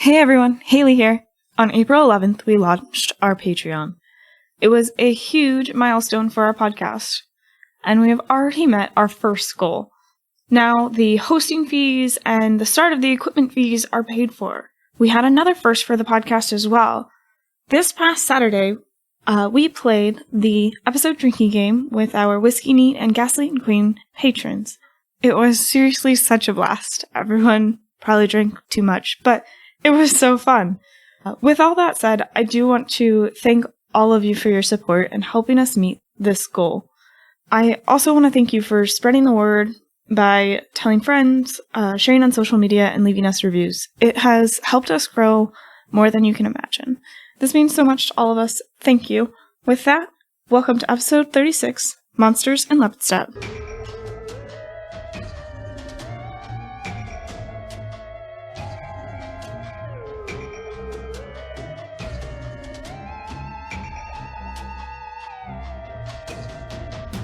Hey everyone, Haley here. On April 11th, we launched our Patreon. It was a huge milestone for our podcast, and we have already met our first goal. Now, the hosting fees and the start of the equipment fees are paid for. We had another first for the podcast as well. This past Saturday, we played the episode drinking game with our Whiskey Neat and Gaslight Queen patrons. It was seriously such a blast. Everyone probably drank too much, but it was so fun. With all that said, I do want to thank all of you for your support and helping us meet this goal. I also want to thank you for spreading the word by telling friends, sharing on social media, and leaving us reviews. It has helped us grow more than you can imagine. This means so much to all of us. Thank you. With that, welcome to episode 36, Monsters in Lepidstadt.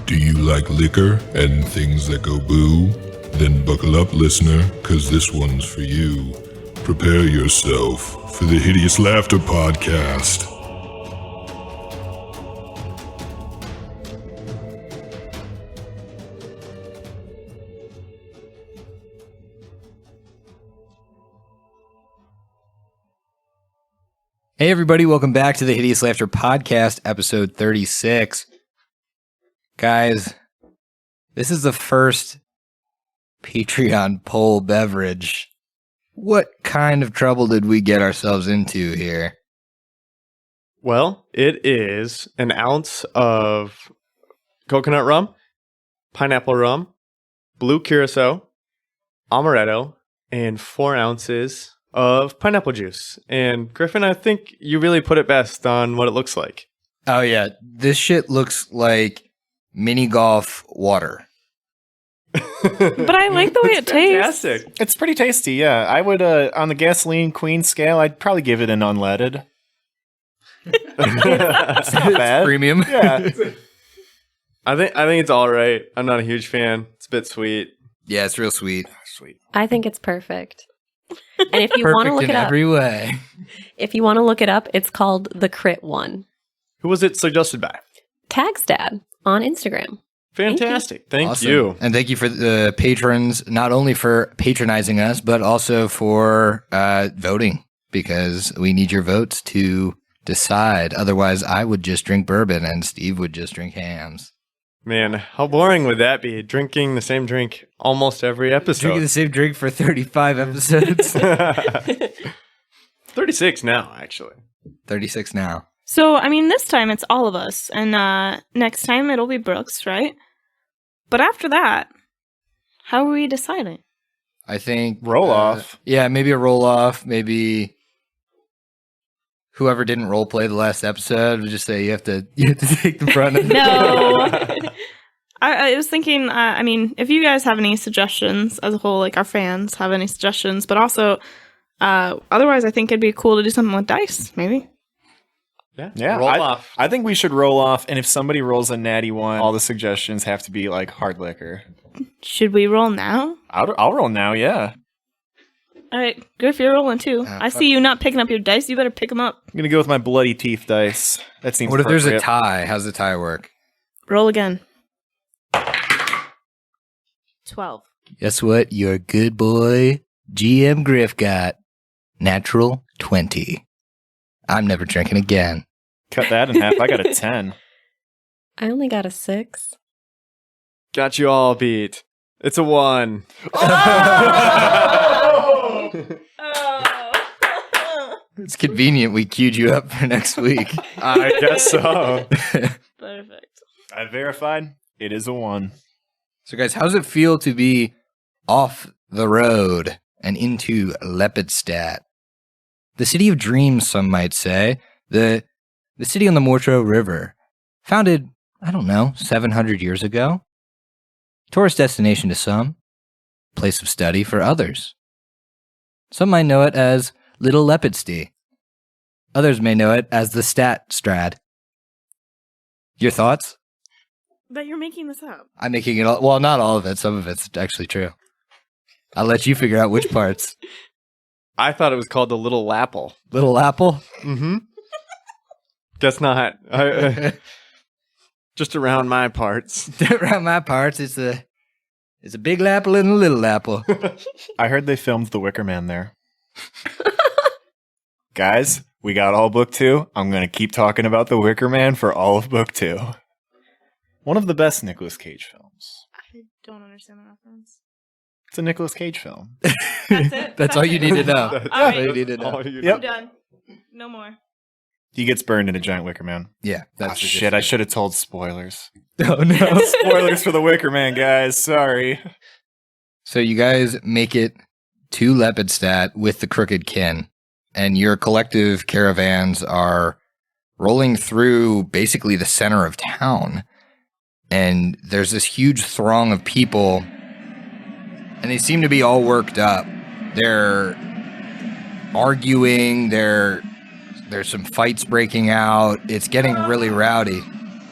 Do you like liquor and things that go boo? Then buckle up, listener, cause this one's for you. Prepare yourself for the Hideous Laughter Podcast. Hey everybody, welcome back to the Hideous Laughter Podcast, episode 36. Guys, this is the first Patreon poll beverage. What kind of trouble did we get ourselves into here? Well, it is an ounce of coconut rum, pineapple rum, blue curacao, amaretto, and 4 ounces of pineapple juice. And Griffin, I think you really put it best on what it looks like. Oh yeah, this shit looks like mini golf water. But I like the way it tastes. Fantastic. It's pretty tasty, yeah. I would, on the gasoline queen scale, I'd probably give it an unleaded. It's not bad. Premium. Yeah. I think it's all right. I'm not a huge fan. It's a bit sweet. Yeah, it's real sweet. Sweet. I think it's perfect. And if you want to look in it up, every way. if you want to look it up, it's called the Crit One. Who was it suggested by? Tagstad on Instagram. Fantastic. Thank Awesome. you. And thank you for the patrons, not only for patronizing us, but also for voting, because we need your votes to decide. Otherwise, I would just drink bourbon and Steve would just drink hams. Man, how boring would that be? Drinking the same drink almost every episode. Drinking the same drink for 35 episodes. 36 now, actually. 36 now. So, I mean, this time it's all of us, and next time it'll be Brooks, right? But after that, how are we deciding? I think Roll off. Yeah, maybe a roll off. Maybe whoever didn't role play the last episode would just say you have to take the front of No. I was thinking, I mean, if you guys have any suggestions as a whole, like our fans have any suggestions, but also, otherwise I think it'd be cool to do something with dice, maybe. Yeah. Roll off. I think we should roll off, and if somebody rolls a natty one, all the suggestions have to be like hard liquor. Should we roll now? I'll roll now, yeah. All right, Griff, you're rolling too. I see you not picking up your dice. You better pick them up. I'm going to go with my bloody teeth dice. That seems What if there's a appropriate. tie? How's the tie work? Roll again. 12. Guess what? Your good boy, GM Griff, got natural 20. I'm never drinking again. Cut that in half. I got a 10. I only got a 6. Got you all beat. It's a 1. It's convenient we queued you up for next week. I guess so. Perfect. I verified. It is a 1. So guys, how does it feel to be off the road and into Lepidstadt? The city of dreams, some might say. The city on the Mortro River. Founded, 700 years ago. Tourist destination to some. Place of study for others. Some might know it as Little Lepidstadt. Others may know it as the Strad. Your thoughts? That you're making this up. I'm making it all. Well, not all of it. Some of it's actually true. I'll let you figure out which parts. I thought it was called the Little Lapple. Little apple? Mm-hmm. That's not... just around my parts. Around my parts, it's a big apple and a little apple. I heard they filmed The Wicker Man there. Guys, we got all book 2. I'm going to keep talking about The Wicker Man for all of book 2. One of the best Nicolas Cage films. I don't understand the reference. It's a Nicolas Cage film. That's it. That's all you need to know. That's all you need to know. all you Yep. I'm done. No more. He gets burned in a giant Wicker Man. Yeah, that's the Shit, I should have told spoilers. Oh, no. Spoilers for The Wicker Man, guys. Sorry. So you guys make it to Lepidstadt with the Crooked Kin, and your collective caravans are rolling through basically the center of town. And there's this huge throng of people, and they seem to be all worked up. They're arguing, there's some fights breaking out. It's getting really rowdy.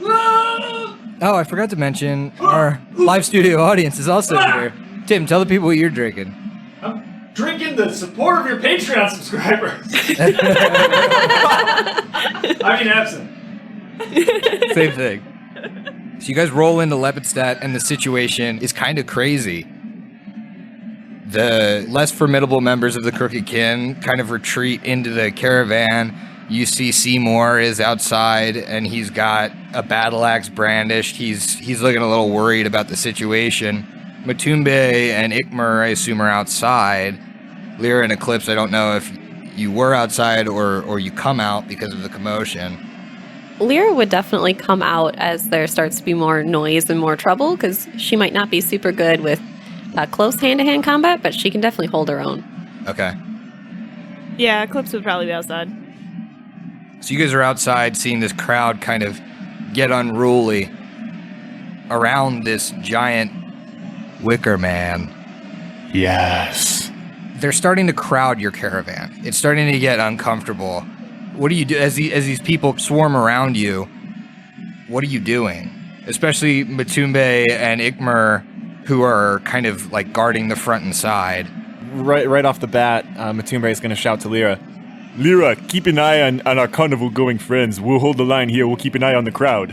Oh, I forgot to mention, our live studio audience is also here. Tim, tell the people what you're drinking. I'm drinking the support of your Patreon subscribers. I mean, absent. Same thing. So you guys roll into Lepidstadt, and the situation is kind of crazy. The less formidable members of the Crooked Kin kind of retreat into the caravan. You see Seymour is outside, and he's got a battle axe brandished. He's looking a little worried about the situation. Matumbe and Ikmer, I assume, are outside. Lyra and Eclipse, I don't know if you were outside or you come out because of the commotion. Lyra would definitely come out as there starts to be more noise and more trouble, because she might not be super good with close hand-to-hand combat, but she can definitely hold her own. Okay. Yeah, Eclipse would probably be outside. So you guys are outside seeing this crowd kind of get unruly around this giant Wicker Man. Yes. They're starting to crowd your caravan. It's starting to get uncomfortable. What do you do as these people swarm around you? What are you doing? Especially Matumbe and Ikmer, who are kind of like guarding the front and side. Right off the bat, Matumbe is going to shout to Lyra. Lyra, keep an eye on our carnival-going friends. We'll hold the line here. We'll keep an eye on the crowd.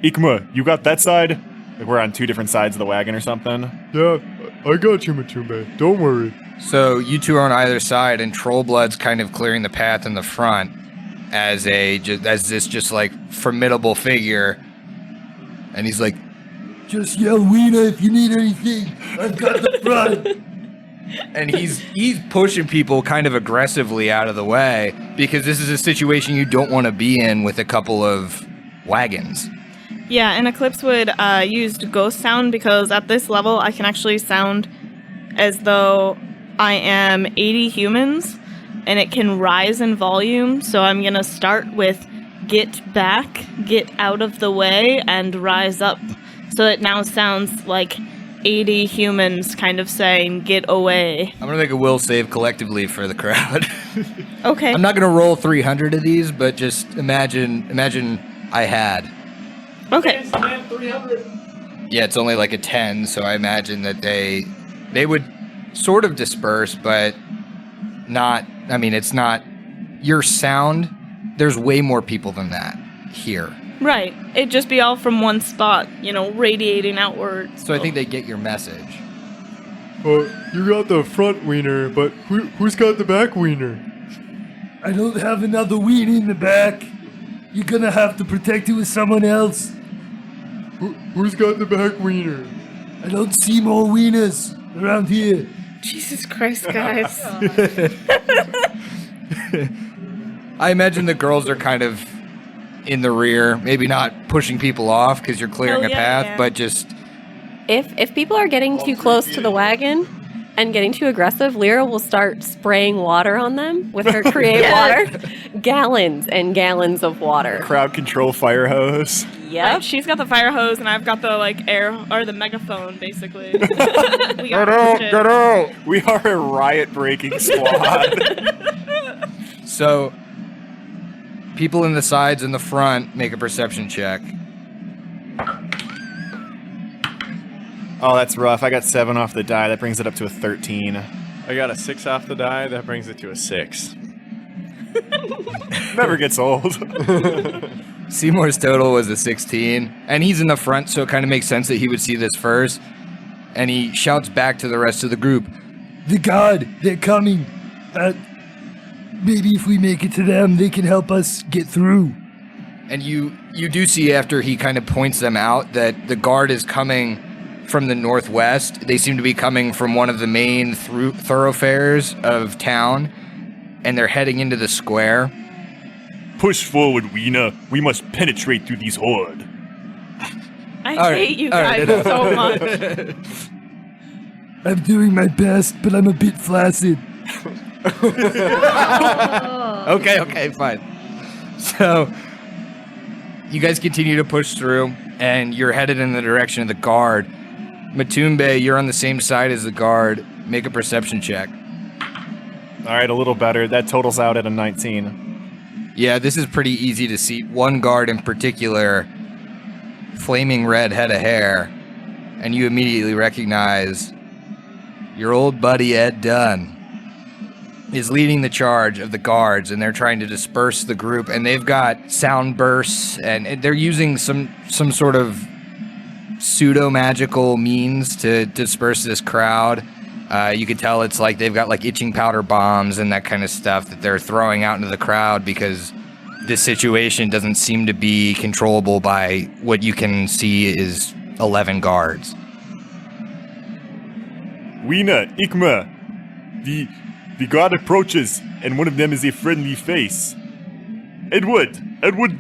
Ikma, you got that side? Like we're on two different sides of the wagon or something? Yeah, I got you, Matumbe. Don't worry. So you two are on either side, and Trollblood's kind of clearing the path in the front as this like formidable figure. And he's like, just yell Weena if you need anything. I've got the front. And he's pushing people kind of aggressively out of the way because this is a situation you don't want to be in with a couple of wagons. Yeah, and Eclipse would use ghost sound because at this level I can actually sound as though I am 80 humans, and it can rise in volume. So I'm going to start with get back, get out of the way, and rise up. So it now sounds like 80 humans kind of saying, get away. I'm going to make a will save collectively for the crowd. Okay. I'm not going to roll 300 of these, but just imagine I had. Okay. 300. Yeah, it's only like a 10, so I imagine that they would sort of disperse, but not, I mean, it's not your sound. There's way more people than that here. Right. It'd just be all from one spot, radiating outwards. So I think they get your message. You got the front wiener, but who's got the back wiener? I don't have another weenie in the back. You're gonna have to protect it with someone else. Who's got the back wiener? I don't see more wieners around here. Jesus Christ, guys. I imagine the girls are kind of in the rear, maybe not pushing people off because you're clearing Hell a yeah, path, yeah. but just... If people are getting too close to the wagon and getting too aggressive, Lyra will start spraying water on them with her create water. Gallons and gallons of water. Crowd control fire hose. Yep. Right, she's got the fire hose, and I've got the air or the megaphone, basically. We Get out! We are a riot-breaking squad. So, people in the sides and the front make a perception check. Oh, that's rough. I got 7 off the die. That brings it up to a 13. I got a 6 off the die. That brings it to a 6. Never gets old. Seymour's total was a 16, and he's in the front, so it kind of makes sense that he would see this first. And he shouts back to the rest of the group, The god, they're coming. Maybe if we make it to them, they can help us get through. and you do see after he kind of points them out that the guard is coming from the northwest. They seem to be coming from one of the main thoroughfares of town, and they're heading into the square. Push forward, Weena. We must penetrate through these horde. I hate you guys so much. I'm doing my best, but I'm a bit flaccid. Okay, fine. So, you guys continue to push through, and you're headed in the direction of the guard. Matumbe, you're on the same side as the guard. Make a perception check. All right, a little better. That totals out at a 19. Yeah, this is pretty easy to see. One guard in particular, flaming red head of hair, and you immediately recognize your old buddy Ed Dunn is leading the charge of the guards, and they're trying to disperse the group, and they've got sound bursts, and they're using some sort of pseudo-magical means to disperse this crowd. You could tell it's like they've got like itching powder bombs and that kind of stuff that they're throwing out into the crowd because this situation doesn't seem to be controllable by what you can see is 11 guards. Weena, Ikma, the guard approaches, and one of them is a friendly face. Edward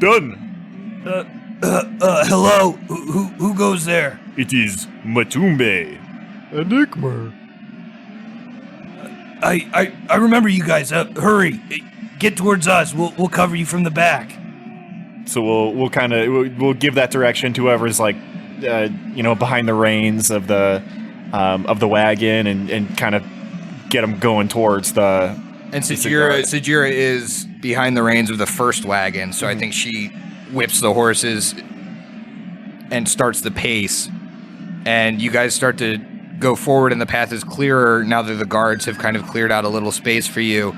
Dunn. Hello? Who goes there? It is Matumbe. Enigma. I remember you guys. Hurry. Get towards us. We'll cover you from the back. So we'll give that direction to whoever's like, behind the reins of the wagon and kind of get them going towards the. And Sajira is behind the reins of the first wagon, so I think she whips the horses and starts the pace, and you guys start to go forward, and the path is clearer now that the guards have kind of cleared out a little space for you.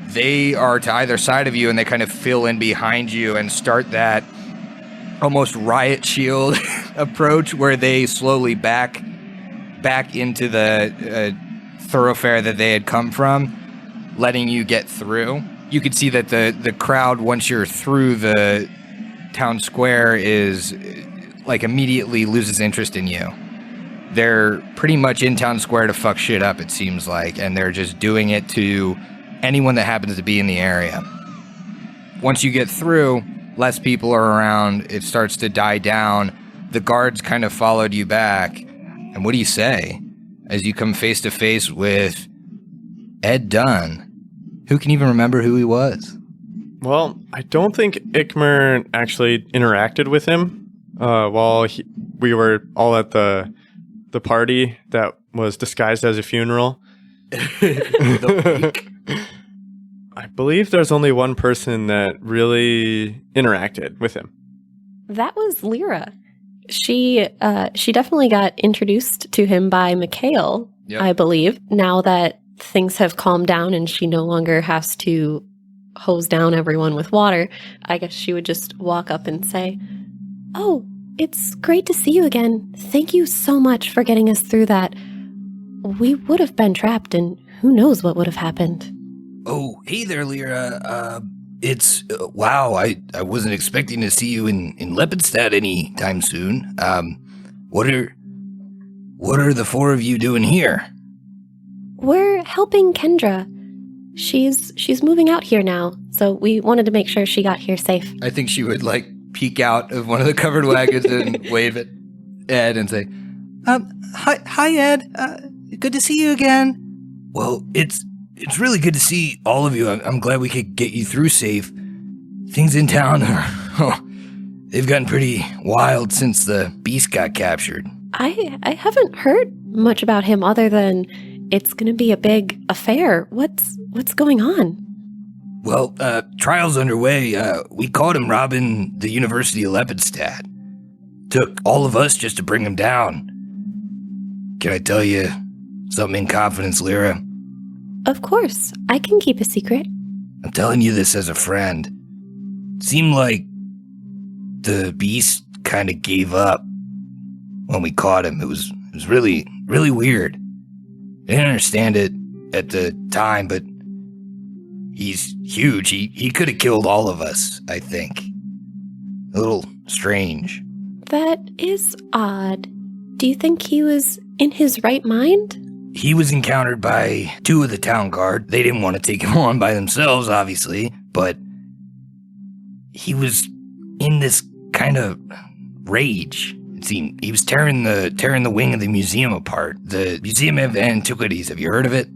They are to either side of you, and they kind of fill in behind you and start that almost riot shield approach where they slowly back into the thoroughfare that they had come from, letting you get through. You could see that the crowd, once you're through the town square, is like immediately loses interest in you. They're pretty much in town square to fuck shit up, it seems like, and they're just doing it to anyone that happens to be in the area. Once you get through, less people are around, it starts to die down. The guards kind of followed you back. And what do you say as you come face to face with Ed Dunn? Who can even remember who he was? Well, I don't think Ikmer actually interacted with him while we were all at the party that was disguised as a funeral. I believe there's only one person that really interacted with him. That was Lyra. She definitely got introduced to him by McHale, Yep. I believe, now that things have calmed down and she no longer has to hose down everyone with water. I guess she would just walk up and say, "Oh, it's great to see you again. Thank you so much for getting us through that. We would have been trapped and who knows what would have happened." Oh, hey there, Lyra. It's wow. I wasn't expecting to see you in Lepidstadt anytime soon. What are the four of you doing here? We're helping Kendra. She's moving out here now, so we wanted to make sure she got here safe. I think she would like peek out of one of the covered wagons and wave at Ed and say, hi Ed. Good to see you again. Well, it's really good to see all of you. I'm glad we could get you through safe. Things in town they've gotten pretty wild since the beast got captured. I haven't heard much about him other than it's going to be a big affair. What's going on? Well, trial's underway. We caught him robbing the University of Lepidstadt. Took all of us just to bring him down. Can I tell you something in confidence, Lyra? Of course, I can keep a secret. I'm telling you this as a friend. Seemed like the beast kind of gave up when we caught him. It was really, really weird. I didn't understand it at the time, but he's huge. He could have killed all of us, I think. A little strange. That is odd. Do you think he was in his right mind? He was encountered by 2 of the town guard. They didn't want to take him on by themselves, obviously, but he was in this kind of rage. It seemed he was tearing the wing of the museum apart. The Museum of Antiquities. Have you heard of it?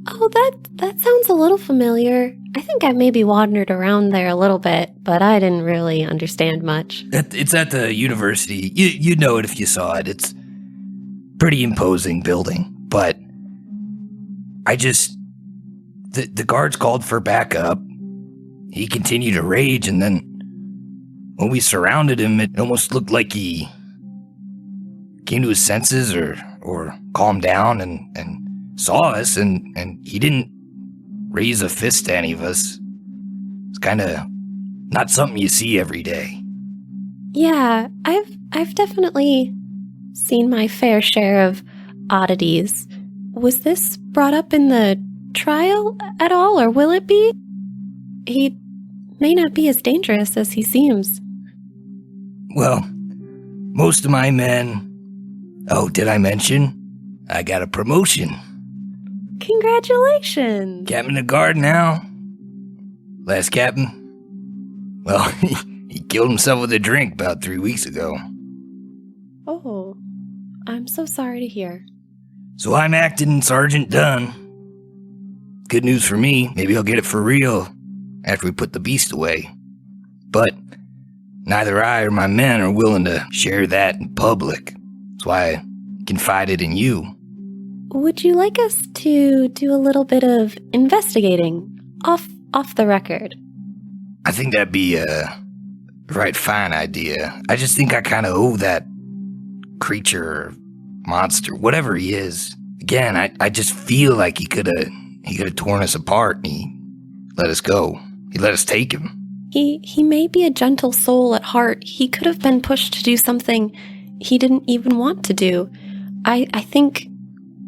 Oh, that sounds a little familiar. I think I maybe wandered around there a little bit, but I didn't really understand much. It's at the university. You'd know it if you saw it. It's pretty imposing building, but the guards called for backup. He continued to rage, and then when we surrounded him, it almost looked like he came to his senses or calmed down and saw us, and he didn't raise a fist to any of us. It's kind of not something you see every day. Yeah, I've definitely seen my fair share of oddities. Was this brought up in the trial at all, or will it be? He may not be as dangerous as he seems. Well, most of my men... Oh, did I mention? I got a promotion. Congratulations! Captain of guard now. Last captain. Well, he killed himself with a drink about 3 weeks ago. Oh, I'm so sorry to hear. So I'm acting Sergeant Dunn. Good news for me. Maybe I'll get it for real after we put the beast away. But neither I or my men are willing to share that in public. That's why I confided in you. Would you like us to do a little bit of investigating off the record? I think that'd be a right fine idea. I just think I kind of owe that creature, monster, whatever he is. Again, I just feel like he could have torn us apart, and he let us go. He let us take him. He may be a gentle soul at heart. He could have been pushed to do something he didn't even want to do. I think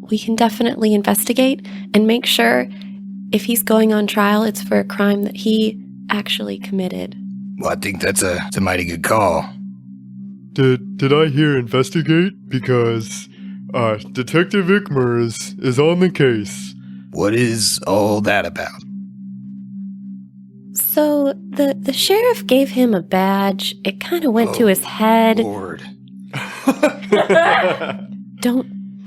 we can definitely investigate and make sure if he's going on trial, it's for a crime that he actually committed. Well, I think that's a mighty good call. Did I hear investigate? Because Detective Ickmer is on the case. What is all that about? So the sheriff gave him a badge. It kind of went to his head. Lord.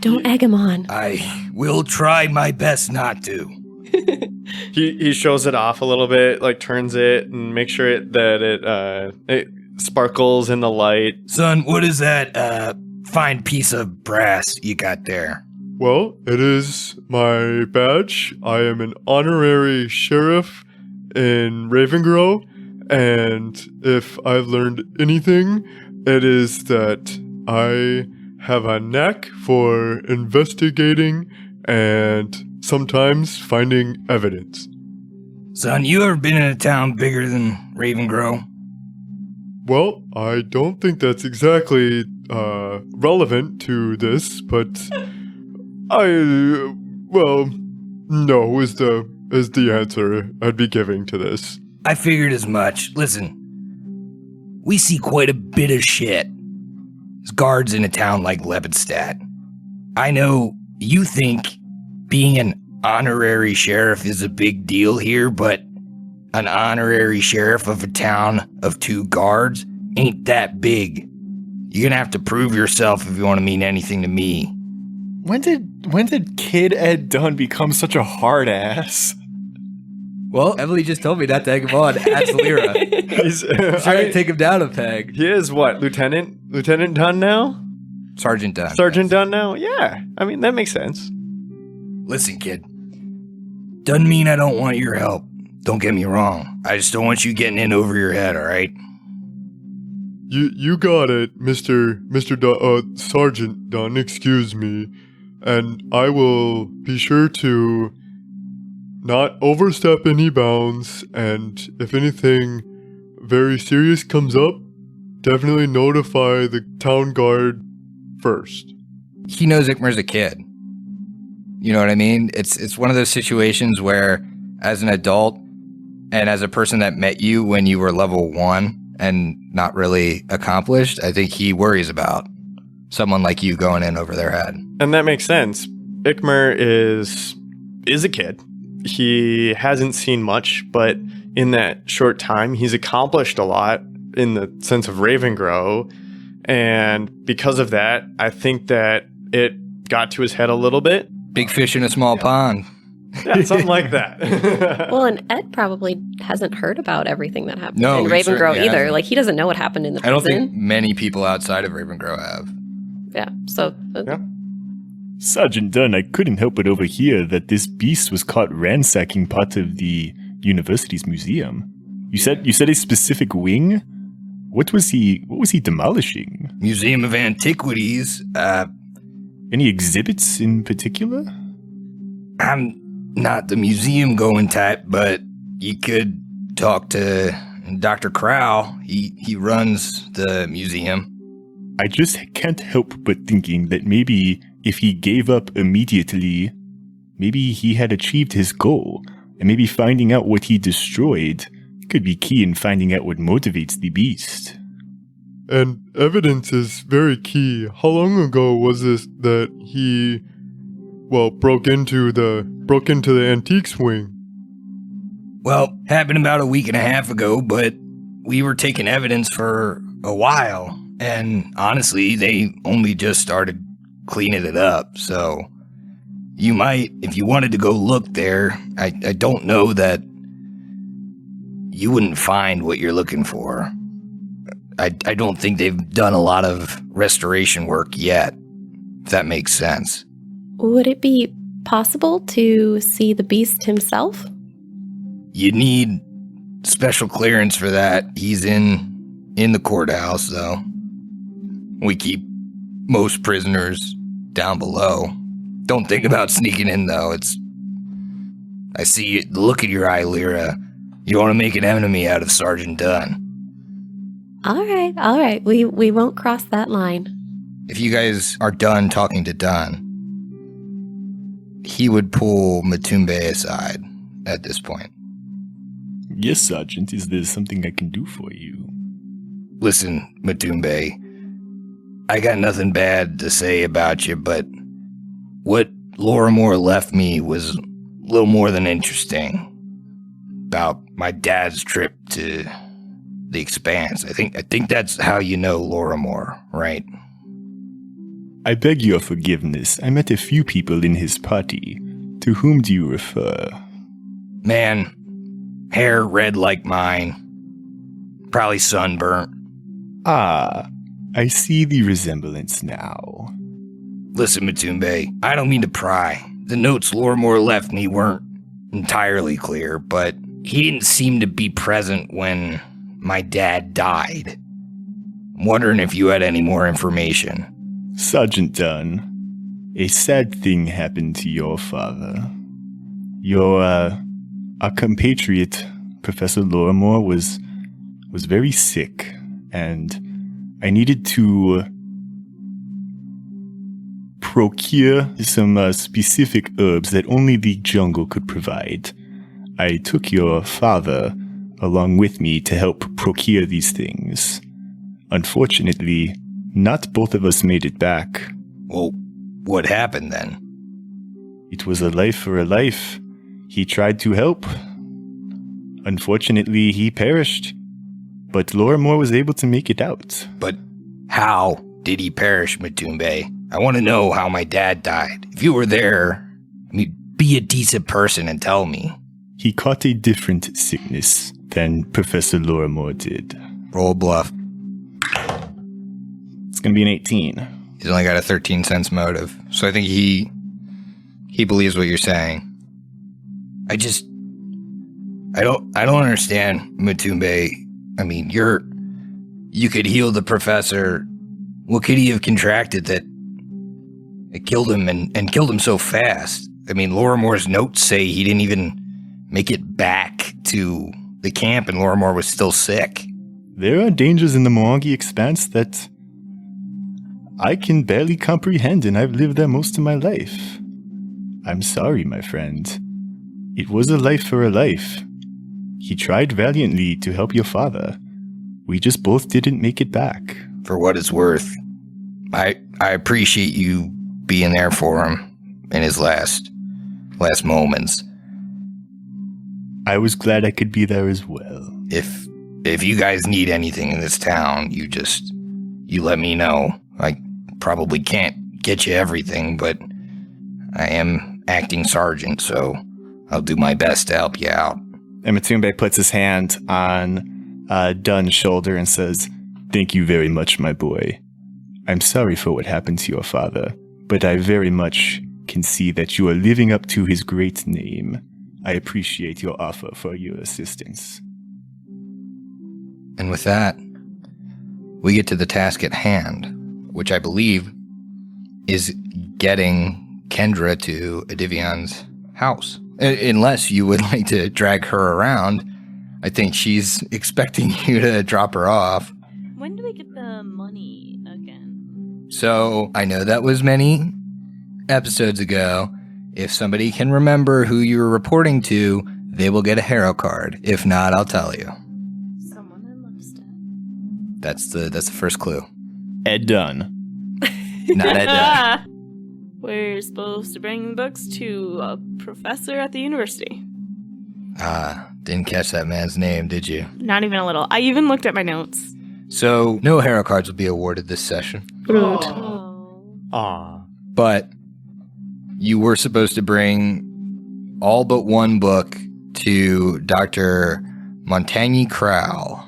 Don't egg him on. I will try my best not to. He shows it off a little bit, like turns it and makes sure that it sparkles in the light. Son, what is that fine piece of brass you got there? Well, it is my badge. I am an honorary sheriff in Ravengrow, and if I've learned anything, it is that I have a knack for investigating and sometimes finding evidence. Son, you ever been in a town bigger than Ravengrow? Well, I don't think that's exactly relevant to this, but no is the answer I'd be giving to this. I figured as much. Listen, we see quite a bit of shit. There's guards in a town like Lepidstadt. I know you think being an honorary sheriff is a big deal here, but an honorary sheriff of a town of 2 guards ain't that big. You're gonna have to prove yourself if you want to mean anything to me. When did Kid Ed Dunn become such a hard ass? Well, Emily just told me not to egg him on. Ask Lyra. He's trying to take him down a peg. He is what, Lieutenant Dunn now? Sergeant Dunn. Sergeant Dunn now? Yeah. I mean, that makes sense. Listen, kid. Doesn't mean I don't want your help. Don't get me wrong. I just don't want you getting in over your head, alright? You got it, Mr. Sergeant Dunn, excuse me. and I will be sure to not overstep any bounds, and if anything very serious comes up, definitely notify the town guard first. He knows Ikmer's a kid. You know what I mean? It's one of those situations where, as an adult and as a person that met you when you were level 1 and not really accomplished, I think he worries about someone like you going in over their head. And that makes sense. Ikmer is a kid. He hasn't seen much, but in that short time, he's accomplished a lot in the sense of Ravengrow. And because of that, I think that it got to his head a little bit. Big fish in a small pond. Yeah, something like that. Well, and Ed probably hasn't heard about everything that happened No, in he Ravengrow certainly either. hasn't. Like, he doesn't know what happened in the I prison. don't think many people outside of Ravengrow have. Yeah, so... Yeah. Sergeant Dunn, I couldn't help but overhear that this beast was caught ransacking part of the university's museum. You said a specific wing? What was he demolishing? Museum of Antiquities. Any exhibits in particular? I'm not the museum going type, but you could talk to Dr. Crow. He runs the museum. I just can't help but thinking that maybe if he gave up immediately, maybe he had achieved his goal, and maybe finding out what he destroyed could be key in finding out what motivates the beast. And evidence is very key. How long ago was this that he, broke into the antiques wing? Well, happened about a week and a half ago, but we were taking evidence for a while, and honestly, they only just started cleaning it up, so you might, if you wanted to go look there, I don't know that you wouldn't find what you're looking for. I don't think they've done a lot of restoration work yet, if that makes sense. Would it be possible to see the beast himself? You need special clearance for that. He's in the courthouse, though. We keep most prisoners down below. Don't think about sneaking in, though. I see the look in your eye, Lyra. You want to make an enemy out of Sergeant Dunn. All right. We won't cross that line. If you guys are done talking to Dunn, he would pull Matumbe aside at this point. Yes, Sergeant, is there something I can do for you? Listen, Matumbe, I got nothing bad to say about you, but what Lorrimor left me was a little more than interesting about my dad's trip to the Expanse. I think that's how you know Lorrimor, right? I beg your forgiveness. I met a few people in his party. To whom do you refer? Man, hair red like mine, probably sunburnt. Ah, I see the resemblance now. Listen, Matumbe, I don't mean to pry. The notes Lorrimor left me weren't entirely clear, but he didn't seem to be present when my dad died. I'm wondering if you had any more information. Sergeant Dunn, a sad thing happened to your father. Our compatriot, Professor Lorrimor, was very sick, and I needed to procure some specific herbs that only the jungle could provide. I took your father along with me to help procure these things. Unfortunately, not both of us made it back. Well, what happened then? It was a life for a life. He tried to help. Unfortunately, he perished. But Lorrimor was able to make it out. But how did he perish, Matumbe? I want to know how my dad died. If you were there, be a decent person and tell me. He caught a different sickness than Professor Lorrimor did. Roll a bluff. It's going to be an 18. He's only got a 13 cents motive, so I think he believes what you're saying. I don't understand, Matumbe. I mean, you could heal the professor. What could he have contracted that it killed him and killed him so fast. I mean, Lorrimor's notes say he didn't even make it back to the camp and Lorrimor was still sick. There are dangers in the Moangi Expanse that I can barely comprehend, and I've lived there most of my life. I'm sorry, my friend. It was a life for a life. He tried valiantly to help your father. We just both didn't make it back. For what it's worth, I appreciate you being there for him in his last moments. I was glad I could be there as well. If you guys need anything in this town, you let me know. I probably can't get you everything, but I am acting sergeant, so I'll do my best to help you out. And Matumbe puts his hand on Dunn's shoulder and says, "Thank you very much, my boy. I'm sorry for what happened to your father, but I very much can see that you are living up to his great name. I appreciate your offer for your assistance." And with that, we get to the task at hand, which I believe is getting Kendra to Adivion's house. Unless you would like to drag her around. I think she's expecting you to drop her off. When do we get the money again? So, I know that was many episodes ago. If somebody can remember who you were reporting to, they will get a hero card. If not, I'll tell you. Someone in Lepidstadt. That's the first clue. Ed Dunn. Not Ed Dunn. We're supposed to bring the books to a professor at the university. Didn't catch that man's name, did you? Not even a little. I even looked at my notes. So, no hero cards will be awarded this session. Rude. Aw. But you were supposed to bring all but one book to Dr. Montagny Crowell.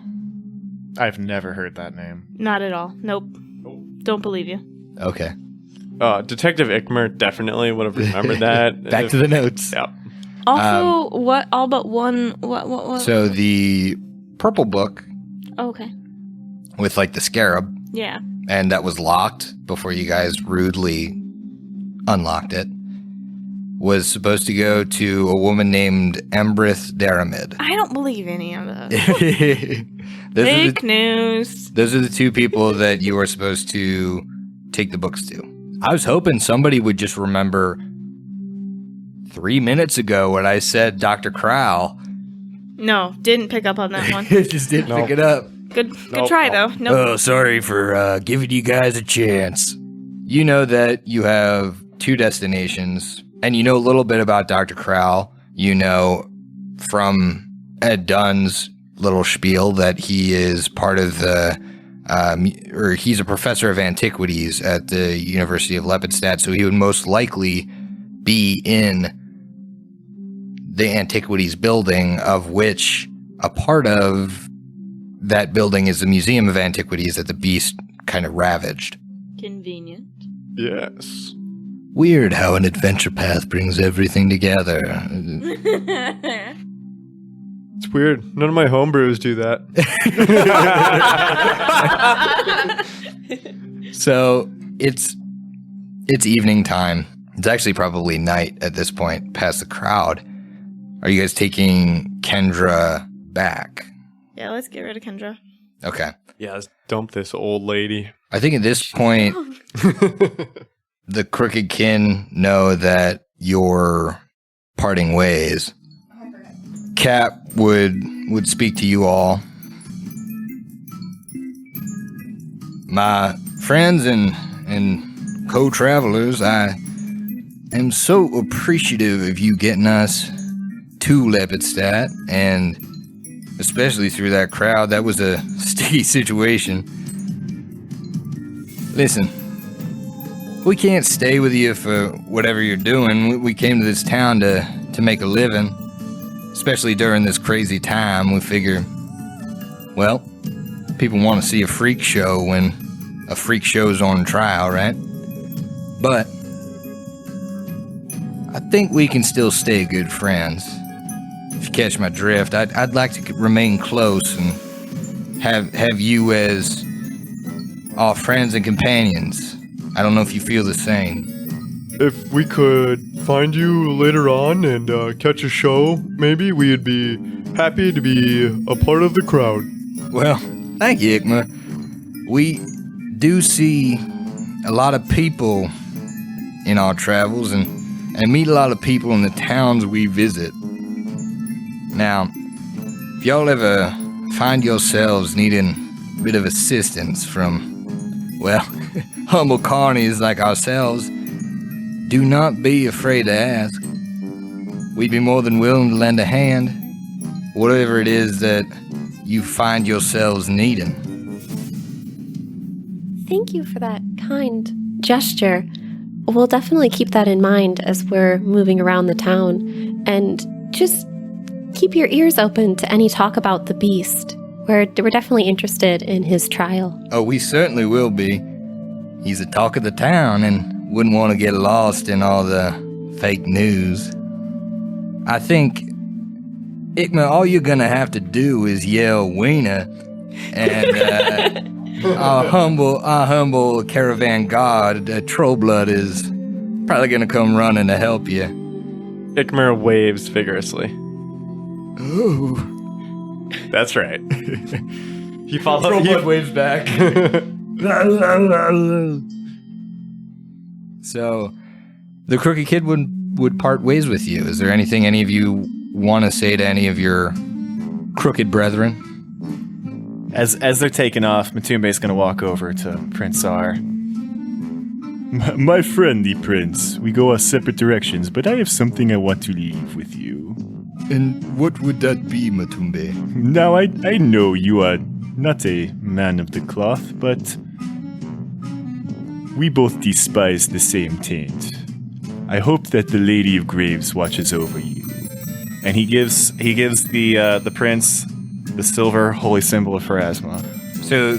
I've never heard that name. Not at all. Nope. Don't believe you. Okay. Detective Ikmer definitely would have remembered that. Back to the notes. Yeah. Also, what? All but one. What? So the purple book Oh, okay. with like the scarab, Yeah. and that was locked before you guys rudely unlocked it, was supposed to go to a woman named Embrith Daramid. I don't believe any of this. Fake news. Those are the two people that you were supposed to take the books to. I was hoping somebody would just remember 3 minutes ago when I said Dr. Crowell. No, didn't pick up on that one. Just didn't pick it up. Good try though. Nope. Oh, sorry for giving you guys a chance. You know that you have 2 destinations, and you know a little bit about Dr. Crowell. You know from Ed Dunn's little spiel that he is part of the, or he's a professor of antiquities at the University of Lepidstadt, so he would most likely be in the antiquities building, of which a part of that building is the Museum of Antiquities that the beast kind of ravaged. Convenient. Yes. Weird how an adventure path brings everything together. It's weird. None of my homebrews do that. So it's evening time. It's actually probably night at this point, past the crowd. Are you guys taking Kendra back? Yeah, let's get rid of Kendra. Okay. Yeah, let's dump this old lady. I think at this point, the crooked kin know that you're parting ways. Cap would speak to you all. My friends and co-travelers, I am so appreciative of you getting us to Lepidstadt, and especially through that crowd. That was a sticky situation. Listen, we can't stay with you for whatever you're doing. We came to this town to make a living, especially during this crazy time. We figure, well, people want to see a freak show when a freak show's on trial, right? But I think we can still stay good friends. If you catch my drift, I'd like to remain close and have you as our friends and companions. I don't know if you feel the same. if we could find you later on and catch a show, maybe we'd be happy to be a part of the crowd. Well, thank you, Ikma. We do see a lot of people in our travels and meet a lot of people in the towns we visit. Now, if y'all ever find yourselves needing a bit of assistance from, well, humble carnies like ourselves, do not be afraid to ask. We'd be more than willing to lend a hand, whatever it is that you find yourselves needing. Thank you for that kind gesture. We'll definitely keep that in mind as we're moving around the town. And just keep your ears open to any talk about the beast. We're definitely interested in his trial. Oh, we certainly will be. He's the talk of the town and wouldn't want to get lost in all the fake news. I think, Ikma, all you're gonna have to do is yell "Wiener," and our humble caravan guard, Trollblood, is probably gonna come running to help you. Ikmer waves vigorously. Ooh. That's right. He follows. Trollblood waves back. So, the Crooked Kid would part ways with you. Is there anything any of you want to say to any of your crooked brethren? As they're taking off, Matumbe's going to walk over to Prince Czar. My friendly prince, we go our separate directions, but I have something I want to leave with you. And what would that be, Matumbe? Now, I know you are not a man of the cloth, but we both despise the same taint. I hope that the Lady of Graves watches over you. And he gives the prince the silver holy symbol of Pharasma. So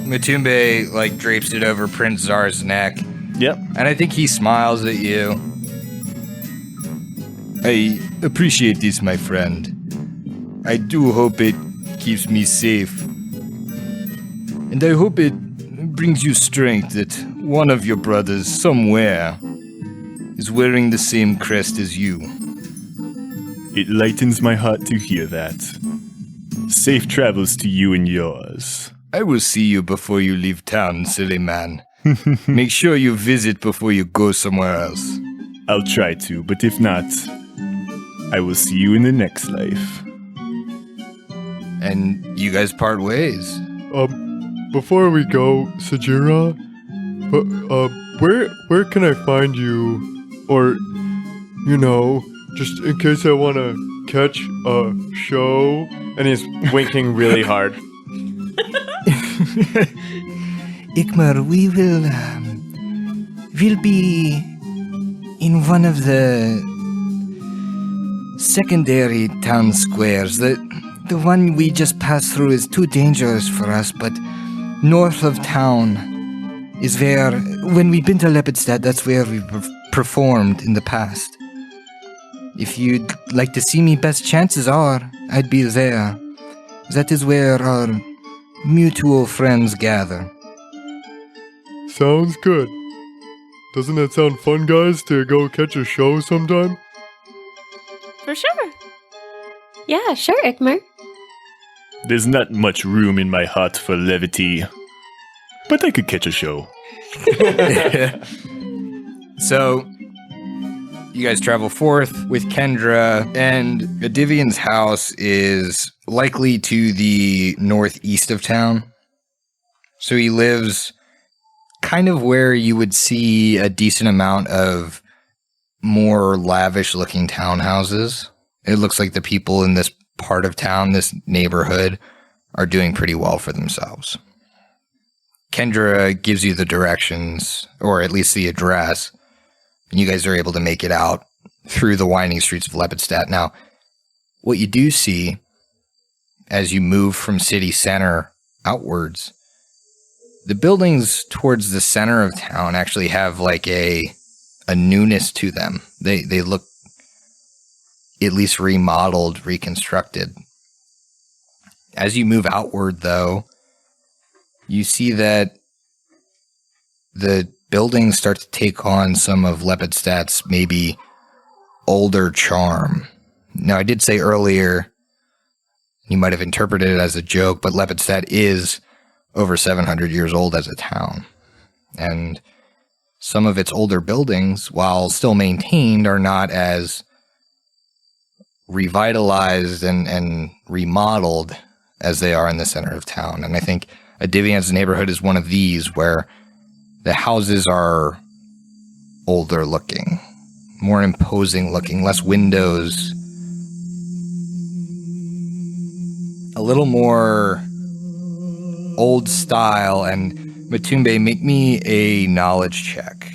Matumbe drapes it over Prince Czar's neck. Yep. And I think he smiles at you. I appreciate this, my friend. I do hope it keeps me safe. And I hope it brings you strength that one of your brothers somewhere is wearing the same crest as you. It lightens my heart to hear that. Safe travels to you and yours. I will see you before you leave town, silly man. Make sure you visit before you go somewhere else. I'll try to, but if not, I will see you in the next life. And you guys part ways. Before we go, Sajira, where can I find you? Or, just in case I want to catch a show. And he's winking really hard. Ikmar, we'll be in one of the secondary town squares. The one we just passed through is too dangerous for us, but north of town is where, when we've been to Lepidstadt, that's where we've performed in the past. If you'd like to see me, best chances are I'd be there. That is where our mutual friends gather. Sounds good. Doesn't that sound fun, guys, to go catch a show sometime? For sure. Yeah, sure, Ikmer. There's not much room in my heart for levity, but I could catch a show. So, you guys travel forth with Kendra, and Adivian's house is likely to the northeast of town. So he lives kind of where you would see a decent amount of more lavish-looking townhouses. It looks like the people in this part of town, this neighborhood, are doing pretty well for themselves. Kendra gives you the directions, or at least the address, and you guys are able to make it out through the winding streets of Lepidstadt. Now, what you do see as you move from city center outwards, the buildings towards the center of town actually have like a newness to them. They look at least remodeled, reconstructed. As you move outward, though, you see that the buildings start to take on some of Lepidstadt's maybe older charm. Now, I did say earlier, you might have interpreted it as a joke, but Lepidstadt is over 700 years old as a town. And some of its older buildings, while still maintained, are not as revitalized and remodeled as they are in the center of town. And I think Adivian's neighborhood is one of these where the houses are older looking, more imposing looking, less windows, a little more old style. And Matumbe, make me a knowledge check.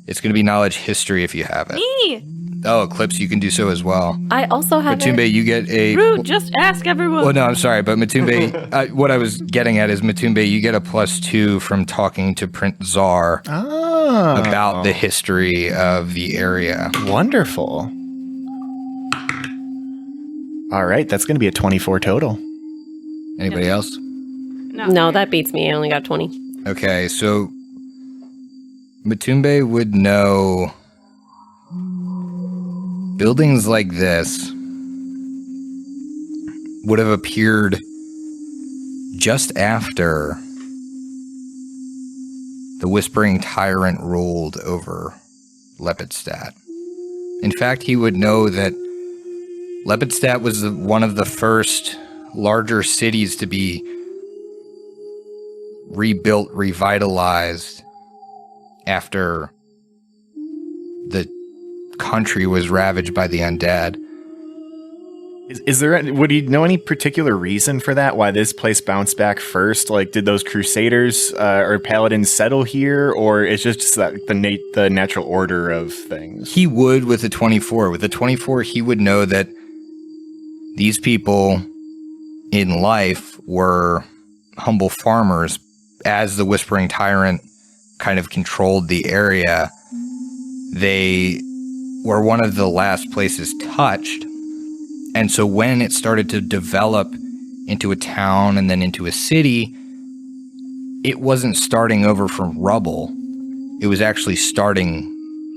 It's going to be knowledge history if you have it. Me! Oh, Eclipse, you can do so as well. I also have Matumbe, you get a... Rude, just ask everyone. Well, no, I'm sorry, but Matumbe, what I was getting at is Matumbe, you get a +2 from talking to Prince Czar about the history of the area. Wonderful. All right, that's going to be a 24 total. Anybody else? No, that beats me. I only got 20. Okay, so Matumbe would know buildings like this would have appeared just after the Whispering Tyrant ruled over Lepidstadt. In fact, he would know that Lepidstadt was one of the first larger cities to be rebuilt, revitalized after the country was ravaged by the undead. Would you know any particular reason for that? Why this place bounced back first? Like, did those crusaders or paladins settle here, or it's just the natural order of things? He would with the 24. With the 24, he would know that these people in life were humble farmers. As the Whispering Tyrant kind of controlled the area, they were one of the last places touched. And so when it started to develop into a town and then into a city, it wasn't starting over from rubble. It was actually starting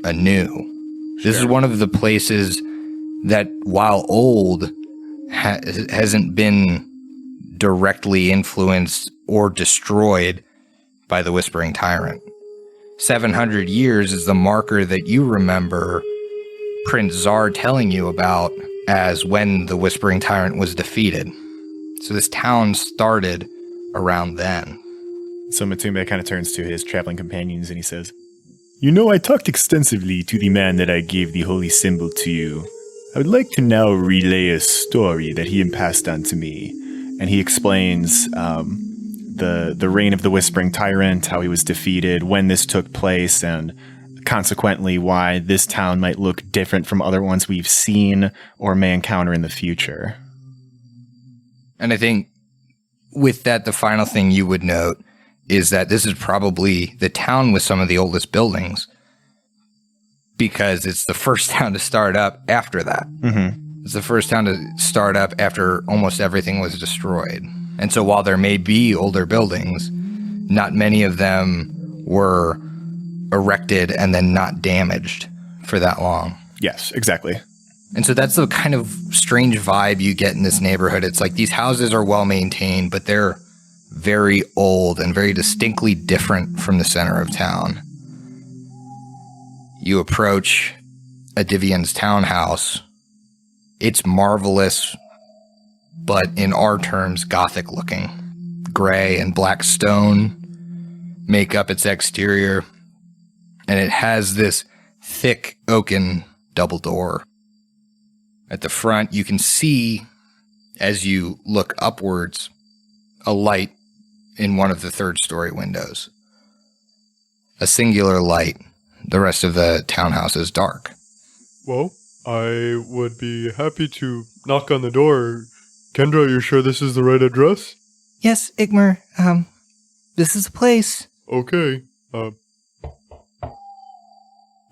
anew. Sure. This is one of the places that, while old, hasn't been directly influenced or destroyed by the Whispering Tyrant. 700 years is the marker that you remember Prince Czar telling you about as when the Whispering Tyrant was defeated. So this town started around then. So Matumbe kind of turns to his traveling companions and he says, "You know, I talked extensively to the man that I gave the holy symbol to you. I would like to now relay a story that he passed on to me." And he explains the reign of the Whispering Tyrant, how he was defeated, when this took place, and consequently why this town might look different from other ones we've seen or may encounter in the future. And I think with that, the final thing you would note is that this is probably the town with some of the oldest buildings, because it's the first town to start up after that. Mm-hmm. It's the first town to start up after almost everything was destroyed. And so while there may be older buildings, not many of them were erected and then not damaged for that long. Yes, exactly. And so that's the kind of strange vibe you get in this neighborhood. It's like these houses are well maintained, but they're very old and very distinctly different from the center of town. You approach Adivian's townhouse. It's marvelous, but in our terms, Gothic looking. Gray and black stone make up its exterior, and it has this thick oaken double door. At the front, you can see, as you look upwards, a light in one of the third-story windows. A singular light. The rest of the townhouse is dark. Well, I would be happy to knock on the door. Kendra, are you sure this is the right address? Yes, Igmar. This is the place. Okay.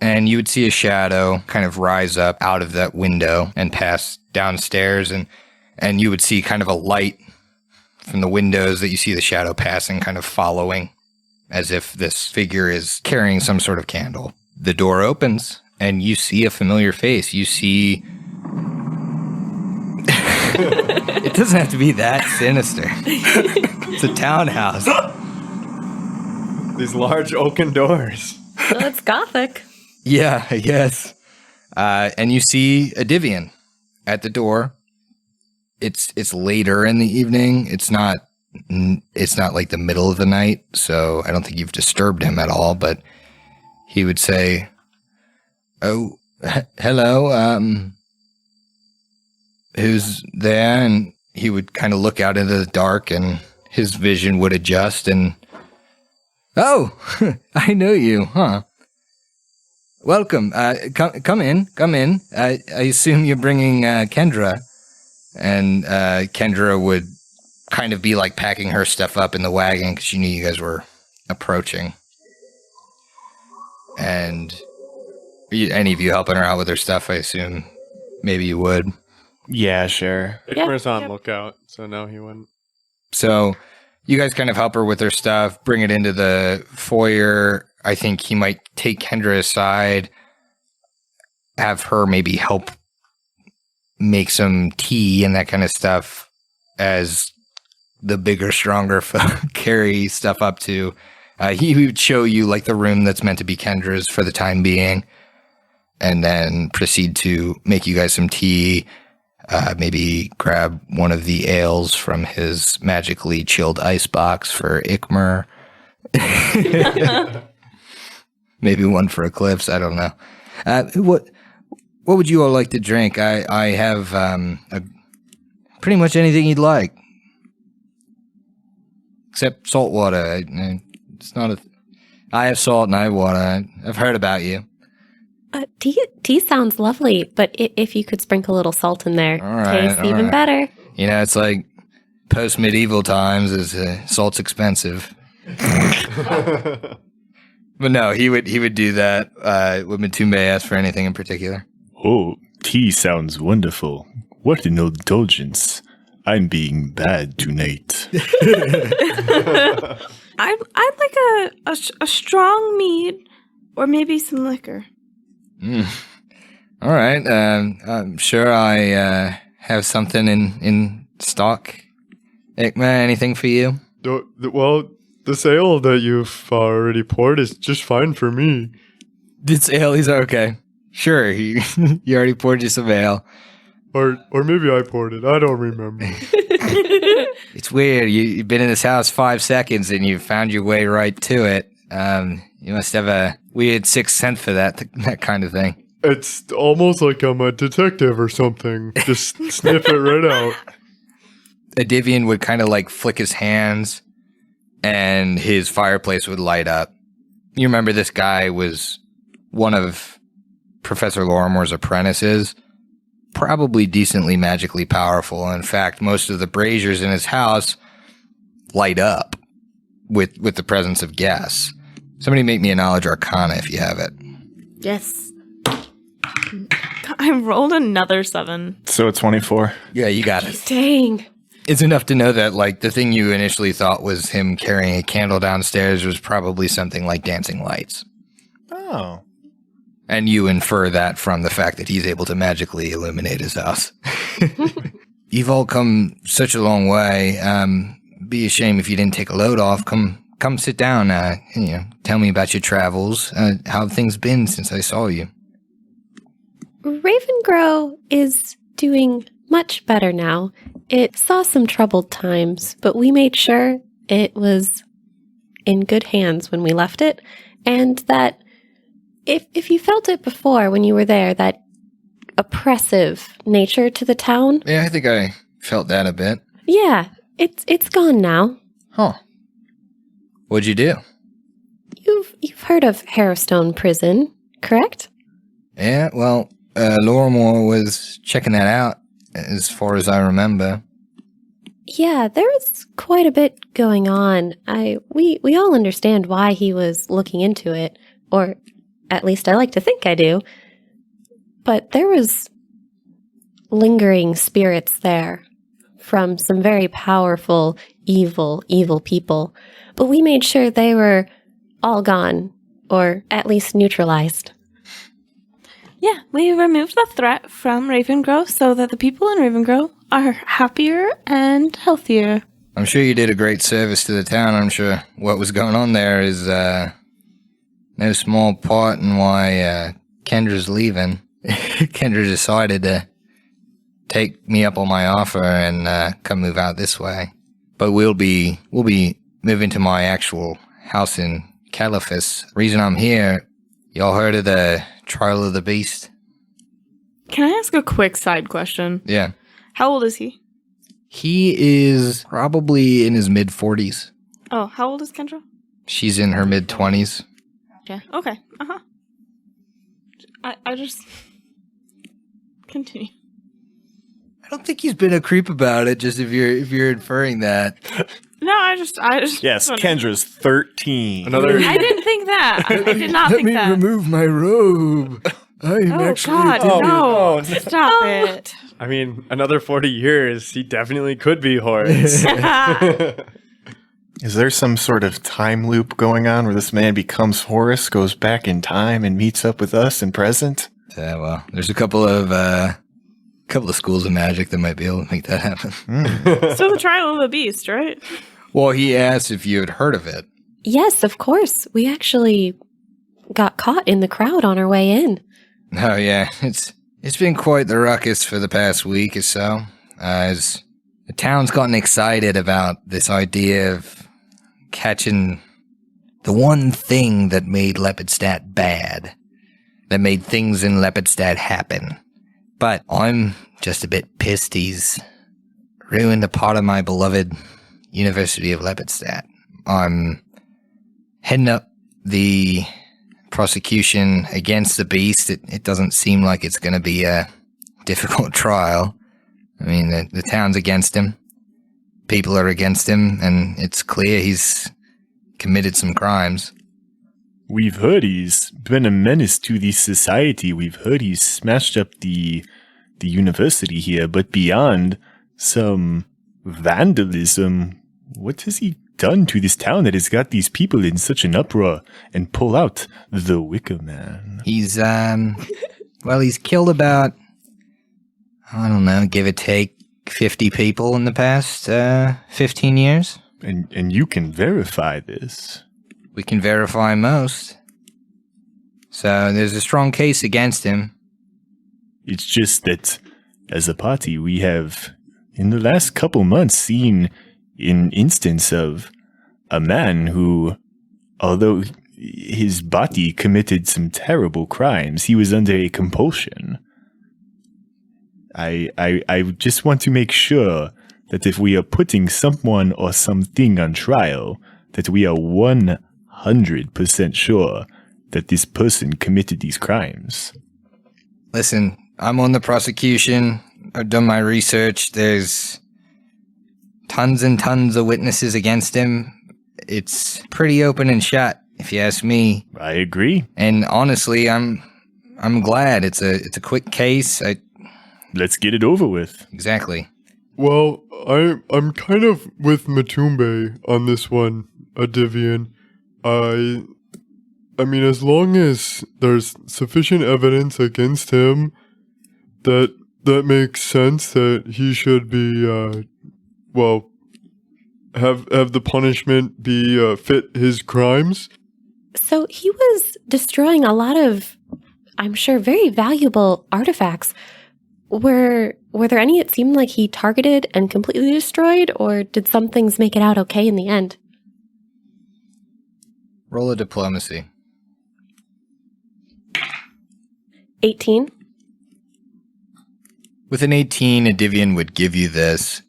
And you would see a shadow kind of rise up out of that window and pass downstairs, and you would see kind of a light from the windows that you see the shadow passing, kind of following as if this figure is carrying some sort of candle. The door opens, and you see a familiar face. You see... It doesn't have to be that sinister. It's a townhouse. These large oaken doors. Well, it's gothic. Yeah, I guess. And you see a Divian at the door. It's later in the evening. It's not like the middle of the night, so I don't think you've disturbed him at all, but he would say, "Oh, hello, who's there?" And he would kind of look out into the dark, and his vision would adjust, and, "Oh, I know you, huh? Welcome. Come in. I assume you're bringing Kendra." And Kendra would kind of be like packing her stuff up in the wagon because she knew you guys were approaching. And any of you helping her out with her stuff, I assume maybe you would. Yeah, sure. Ikmer's on lookout, so no, he wouldn't. So you guys kind of help her with her stuff, bring it into the foyer. I think he might take Kendra aside, have her maybe help make some tea and that kind of stuff as the bigger, stronger folk carry stuff up to. He would show you like the room that's meant to be Kendra's for the time being, and then proceed to make you guys some tea, maybe grab one of the ales from his magically chilled ice box for Ikmer. Maybe one for Eclipse, I don't know. What would you all like to drink? I have pretty much anything you'd like, except salt water. It's not I have salt and I have water. I've heard about you. Tea sounds lovely, but if you could sprinkle a little salt in there, tastes even better. You know, it's like post-medieval times. Salt's expensive. But no, he would do that. Would Matumbe ask for anything in particular? Oh, tea sounds wonderful. What an indulgence. I'm being bad tonight. I'd like a strong mead or maybe some liquor. All right. I'm sure I have something in stock. Ikma, anything for you? Well, this ale that you've already poured is just fine for me. This ale is okay. Sure, you already poured you some ale. Or maybe I poured it. I don't remember. It's weird. You've been in this house 5 seconds and you found your way right to it. You must have a weird sixth sense for that kind of thing. It's almost like I'm a detective or something. Just sniff it right out. Adivian would kind of like flick his hands and his fireplace would light up. You remember this guy was one of Professor Lorrimor's apprentices, probably decently magically powerful. In fact, most of the braziers in his house light up with the presence of gas. Somebody make me a knowledge arcana if you have it. Yes. I rolled another 7. So 24. Yeah, you got it. Dang. It's enough to know that, like, the thing you initially thought was him carrying a candle downstairs was probably something like dancing lights. Oh. And you infer that from the fact that he's able to magically illuminate his house. You've all come such a long way. Be a shame if you didn't take a load off. Come sit down. Tell me about your travels. How have things been since I saw you? Ravengrow is doing much better now. It saw some troubled times, but we made sure it was in good hands when we left it, and that if you felt it before when you were there, that oppressive nature to the town. Yeah, I think I felt that a bit. Yeah, it's gone now. Huh. What'd you do? You've heard of Harrowstone Prison, correct? Yeah, well, Lorrimor was checking that out, as far as I remember. Yeah, there was quite a bit going on. We all understand why he was looking into it, or at least I like to think I do. But there was lingering spirits there from some very powerful, evil people. But we made sure they were all gone, or at least neutralized. Yeah, we removed the threat from Ravengrove so that the people in Ravengrove are happier and healthier. I'm sure you did a great service to the town. I'm sure what was going on there is no small part in why Kendra's leaving. Kendra decided to take me up on my offer and come move out this way. But we'll be moving to my actual house in Caliphus. Reason I'm here, y'all heard of the Trial of the Beast? Can I ask a quick side question? Yeah. How old is he? He is probably in his mid-40s. Oh, how old is Kendra? She's in her mid-20s. Yeah. Okay. Uh-huh. I just... Continue. I don't think he's been a creep about it, just if you're inferring that. No, I just... Yes, Kendra's 13. I didn't think that. I did not think that. Let me remove my robe. I am actually... God, no. no. Stop it. I mean, another 40 years, he definitely could be Horace. Is there some sort of time loop going on where this man becomes Horus, goes back in time, and meets up with us in present? Yeah, well, there's a couple of schools of magic that might be able to make that happen. So the Trial of the Beast, right? Well, he asked if you had heard of it. Yes, of course. We actually got caught in the crowd on our way in. Oh, yeah. It's been quite the ruckus for the past week or so. As the town's gotten excited about this idea of catching the one thing that made Lepidstadt bad, that made things in Lepidstadt happen. But I'm just a bit pissed he's ruined a part of my beloved University of Lepidstadt. I'm heading up the prosecution against the beast. It doesn't seem like it's going to be a difficult trial. I mean, the town's against him. People are against him, and it's clear he's committed some crimes. We've heard he's been a menace to the society. We've heard he's smashed up the university here, but beyond some vandalism, what has he done to this town that has got these people in such an uproar and pull out the Wicker Man? He's, well, he's killed about, I don't know, give or take 50 people in the past 15 years. And you can verify this. We can verify most. So there's a strong case against him. It's just that, as a party, we have, in the last couple months, seen an instance of a man who, although his body committed some terrible crimes, he was under a compulsion. I just want to make sure that if we are putting someone or something on trial, that we are 100% sure that this person committed these crimes. Listen, I'm on the prosecution. I've done my research. There's tons and tons of witnesses against him. It's pretty open and shut, if you ask me. I agree. And honestly, I'm glad. It's a quick case. Let's get it over with. Exactly. Well, I'm kind of with Matumbe on this one, Adivian. I mean, as long as there's sufficient evidence against him, that makes sense that he should be, have the punishment be fit his crimes. So he was destroying a lot of, I'm sure, very valuable artifacts. Were there any it seemed like he targeted and completely destroyed, or did some things make it out okay in the end? Roll a diplomacy. 18. With an 18, Adivian would give you this.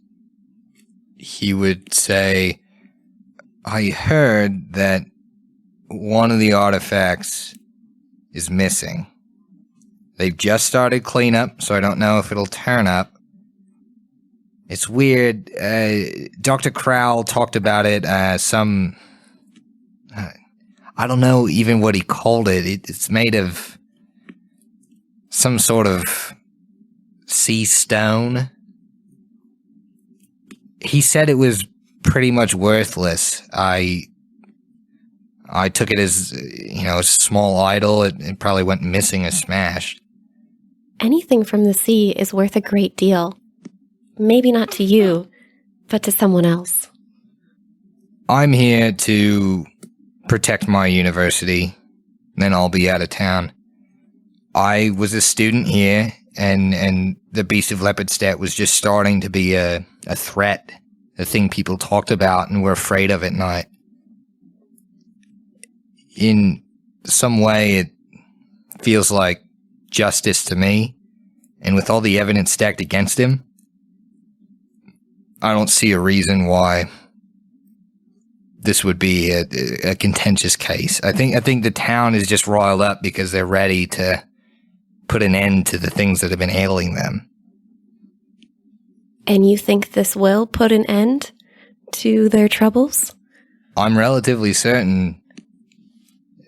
He would say, I heard that one of the artifacts is missing. They've just started cleanup, so I don't know if it'll turn up. It's weird. Dr. Crowell talked about it. I don't know even what he called it. It's made of some sort of sea stone. He said it was pretty much worthless. I I took it as, a small idol. It probably went missing or smashed. Anything from the sea is worth a great deal. Maybe not to you, but to someone else. I'm here to protect my university, then I'll be out of town. I was a student here, and the Beast of Lepidstadt was just starting to be a threat, a thing people talked about and were afraid of at night. In some way, it feels like justice to me, and with all the evidence stacked against him, I don't see a reason why this would be a contentious case. I think the town is just riled up because they're ready to put an end to the things that have been ailing them. And you think this will put an end to their troubles? I'm relatively certain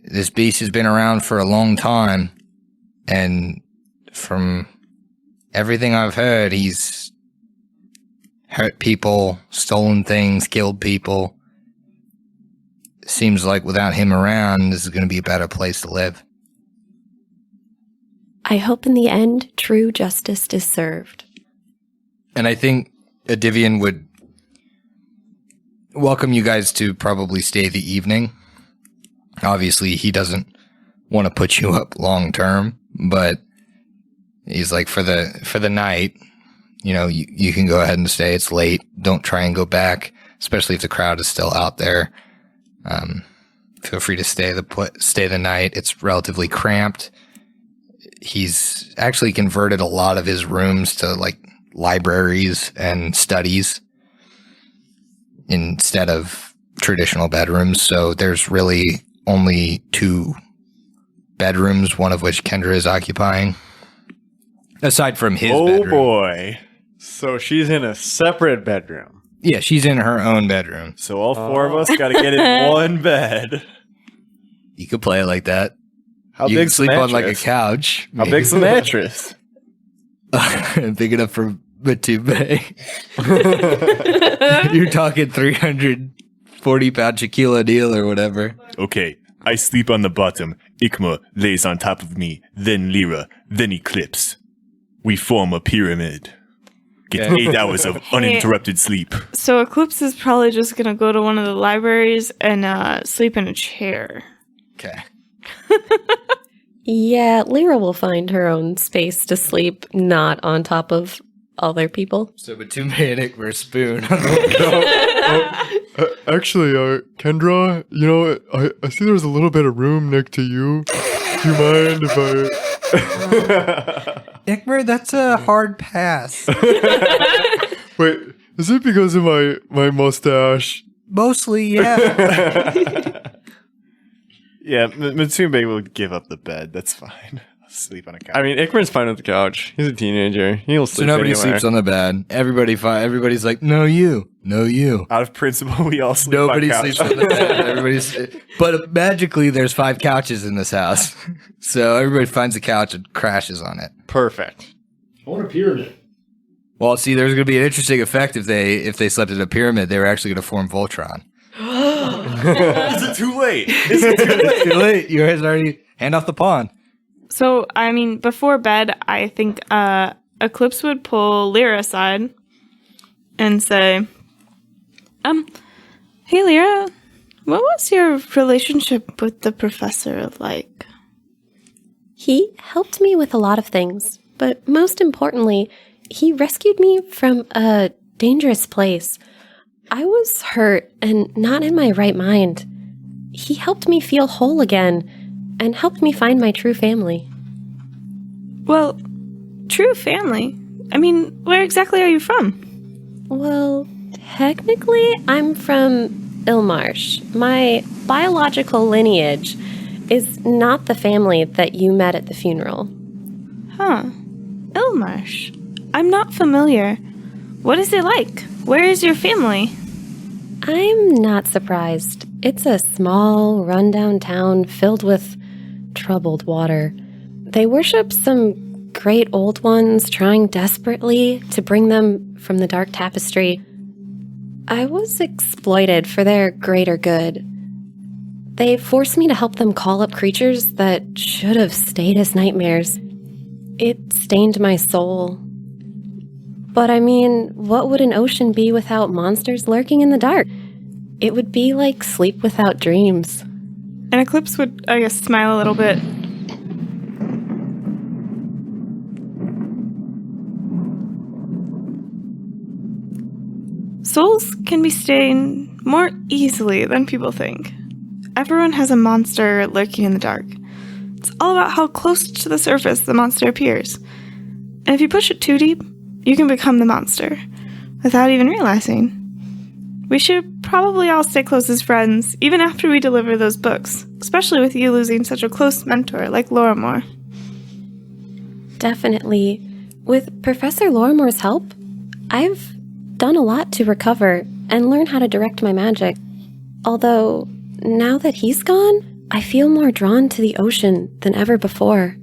this beast has been around for a long time, and from everything I've heard, he's hurt people, stolen things, killed people. Seems like without him around, this is going to be a better place to live. I hope in the end, true justice is served. And I think Adivian would welcome you guys to probably stay the evening. Obviously, he doesn't want to put you up long term, but he's like, for the night, you can go ahead and stay. It's late. Don't try and go back, especially if the crowd is still out there. Feel free to stay the night. It's relatively cramped. He's actually converted a lot of his rooms to like libraries and studies instead of traditional bedrooms. So there's really only 2 bedrooms, one of which Kendra is occupying. Aside from his bedroom. Oh boy. So she's in a separate bedroom. Yeah, she's in her own bedroom. So all 4 of us got to get in one bed. You could play it like that. How you big's can sleep the on like a mattress? couch. How big's the mattress? Big enough for Matube. You're talking 340-pound Shaquille O'Neal or whatever. Okay, I sleep on the bottom. Ikma lays on top of me, then Lyra, then Eclipse. We form a pyramid. Get 8 hours of uninterrupted sleep. So Eclipse is probably just going to go to one of the libraries and sleep in a chair. Okay. Yeah, Lyra will find her own space to sleep, not on top of other people. So Matube and Ikma spoon. Actually, Kendra, I see there's a little bit of room next to you. Do you mind if I... Ikma, that's a hard pass. Wait, is it because of my mustache? Mostly, yeah. Yeah, Matsumbe will give up the bed. That's fine. I'll sleep on a couch. I mean, Ikmer's fine with the couch. He's a teenager. He'll sleep So nobody anywhere. sleeps on the bed. Everybody's like, no, you. Out of principle, we all sleep Nobody on couch. sleeps on the bed. But magically, there's 5 couches in this house. So everybody finds a couch and crashes on it. Perfect. I want a pyramid. Well, see, there's going to be an interesting effect if they slept in a pyramid. They were actually going to form Voltron. Is it too late? It's too late. You guys already hand off the pawn. So, I mean, before bed, I think Eclipse would pull Lyra aside and say, hey, Lyra, what was your relationship with the professor like? He helped me with a lot of things, but most importantly, he rescued me from a dangerous place. I was hurt and not in my right mind. He helped me feel whole again and helped me find my true family. Well, true family? I mean, where exactly are you from? Well, technically, I'm from Ilmarsh. My biological lineage is not the family that you met at the funeral. Huh. Ilmarsh. I'm not familiar. What is it like? Where is your family? I'm not surprised. It's a small, rundown town filled with troubled water. They worship some great old ones, trying desperately to bring them from the dark tapestry. I was exploited for their greater good. They force me to help them call up creatures that should have stayed as nightmares. It stained my soul. But I mean, what would an ocean be without monsters lurking in the dark? It would be like sleep without dreams. And Eclipse would, I guess, smile a little bit. Souls can be stained more easily than people think. Everyone has a monster lurking in the dark. It's all about how close to the surface the monster appears. And if you push it too deep, you can become the monster, without even realizing. We should probably all stay close as friends, even after we deliver those books, especially with you losing such a close mentor like Lorrimor. Definitely. With Professor Lorrimor's help, I've done a lot to recover and learn how to direct my magic. Although, now that he's gone, I feel more drawn to the ocean than ever before.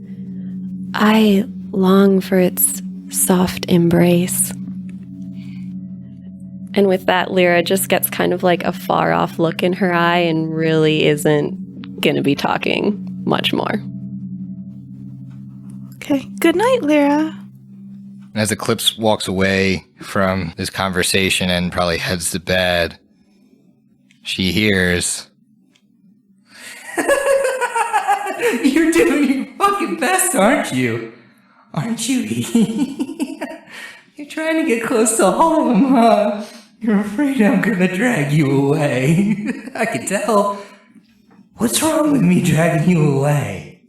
I long for its soft embrace. And with that, Lyra just gets kind of like a far-off look in her eye and really isn't going to be talking much more. Okay, good night, Lyra. As Eclipse walks away from this conversation and probably heads to bed, she hears... You're doing your fucking best, aren't you? Aren't you? You're trying to get close to all of them, huh? You're afraid I'm gonna drag you away. I can tell. What's wrong with me dragging you away?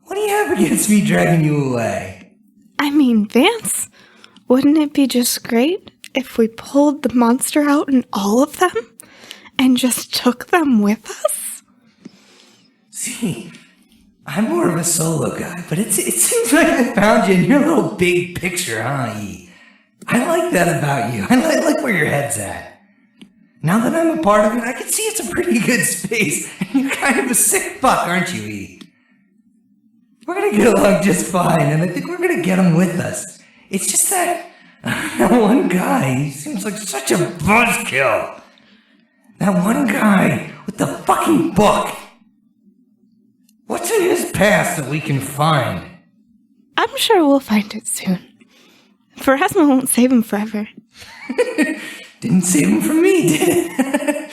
What do you have against me dragging you away? I mean, Vance, wouldn't it be just great if we pulled the monster out in all of them and just took them with us? See, I'm more of a solo guy, but it seems like I found you in your little big picture, huh, E? I like that about you. I like where your head's at. Now that I'm a part of it, I can see it's a pretty good space, and you're kind of a sick fuck, aren't you, E? We're gonna get along just fine, and I think we're gonna get him with us. It's just that one guy, he seems like such a buzzkill. That one guy with the fucking book. What's in his past that we can find? I'm sure we'll find it soon. Pharasma won't save him forever. Didn't save him from me, did it?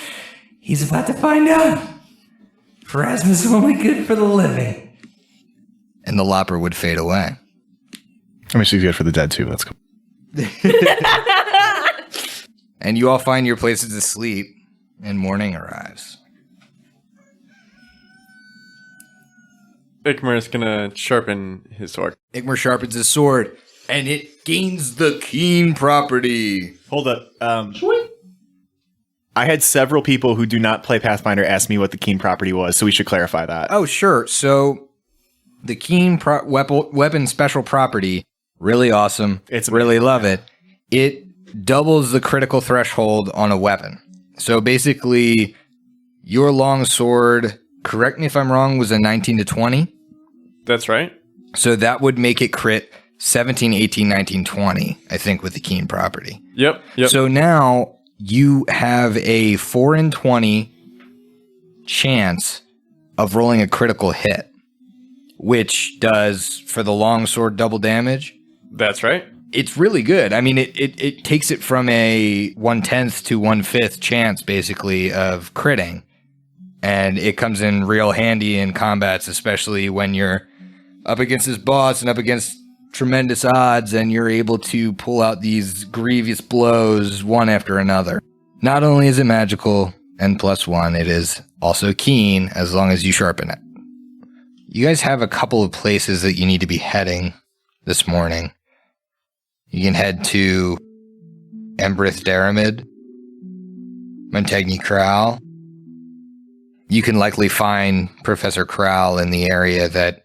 He's about to find out. Pharasma's only good for the living. And the lopper would fade away. I mean, she's good for the dead, too. Let's go. And you all find your places to sleep, and morning arrives. Ikmer is gonna sharpen his sword. Ikmer sharpens his sword, and it gains the keen property. Hold up. I had several people who do not play Pathfinder ask me what the keen property was, so we should clarify that. Oh, sure. So the keen weapon special property, really awesome. It's really love it. It doubles the critical threshold on a weapon. So basically, your long sword, correct me if I'm wrong, was a 19 to 20? That's right. So that would make it crit 17, 18, 19, 20, I think, with the keen property. Yep. So now you have a 4 in 20 chance of rolling a critical hit, which does, for the longsword, double damage. That's right. It's really good. I mean, it takes it from a 1/10 to 1/5 chance, basically, of critting. And it comes in real handy in combats, especially when you're up against this boss and up against tremendous odds, and you're able to pull out these grievous blows one after another. Not only is it magical and +1, it is also keen as long as you sharpen it. You guys have a couple of places that you need to be heading this morning. You can head to Embrith Daramid, Montagne Crowl. You can likely find Professor Crowl in the area that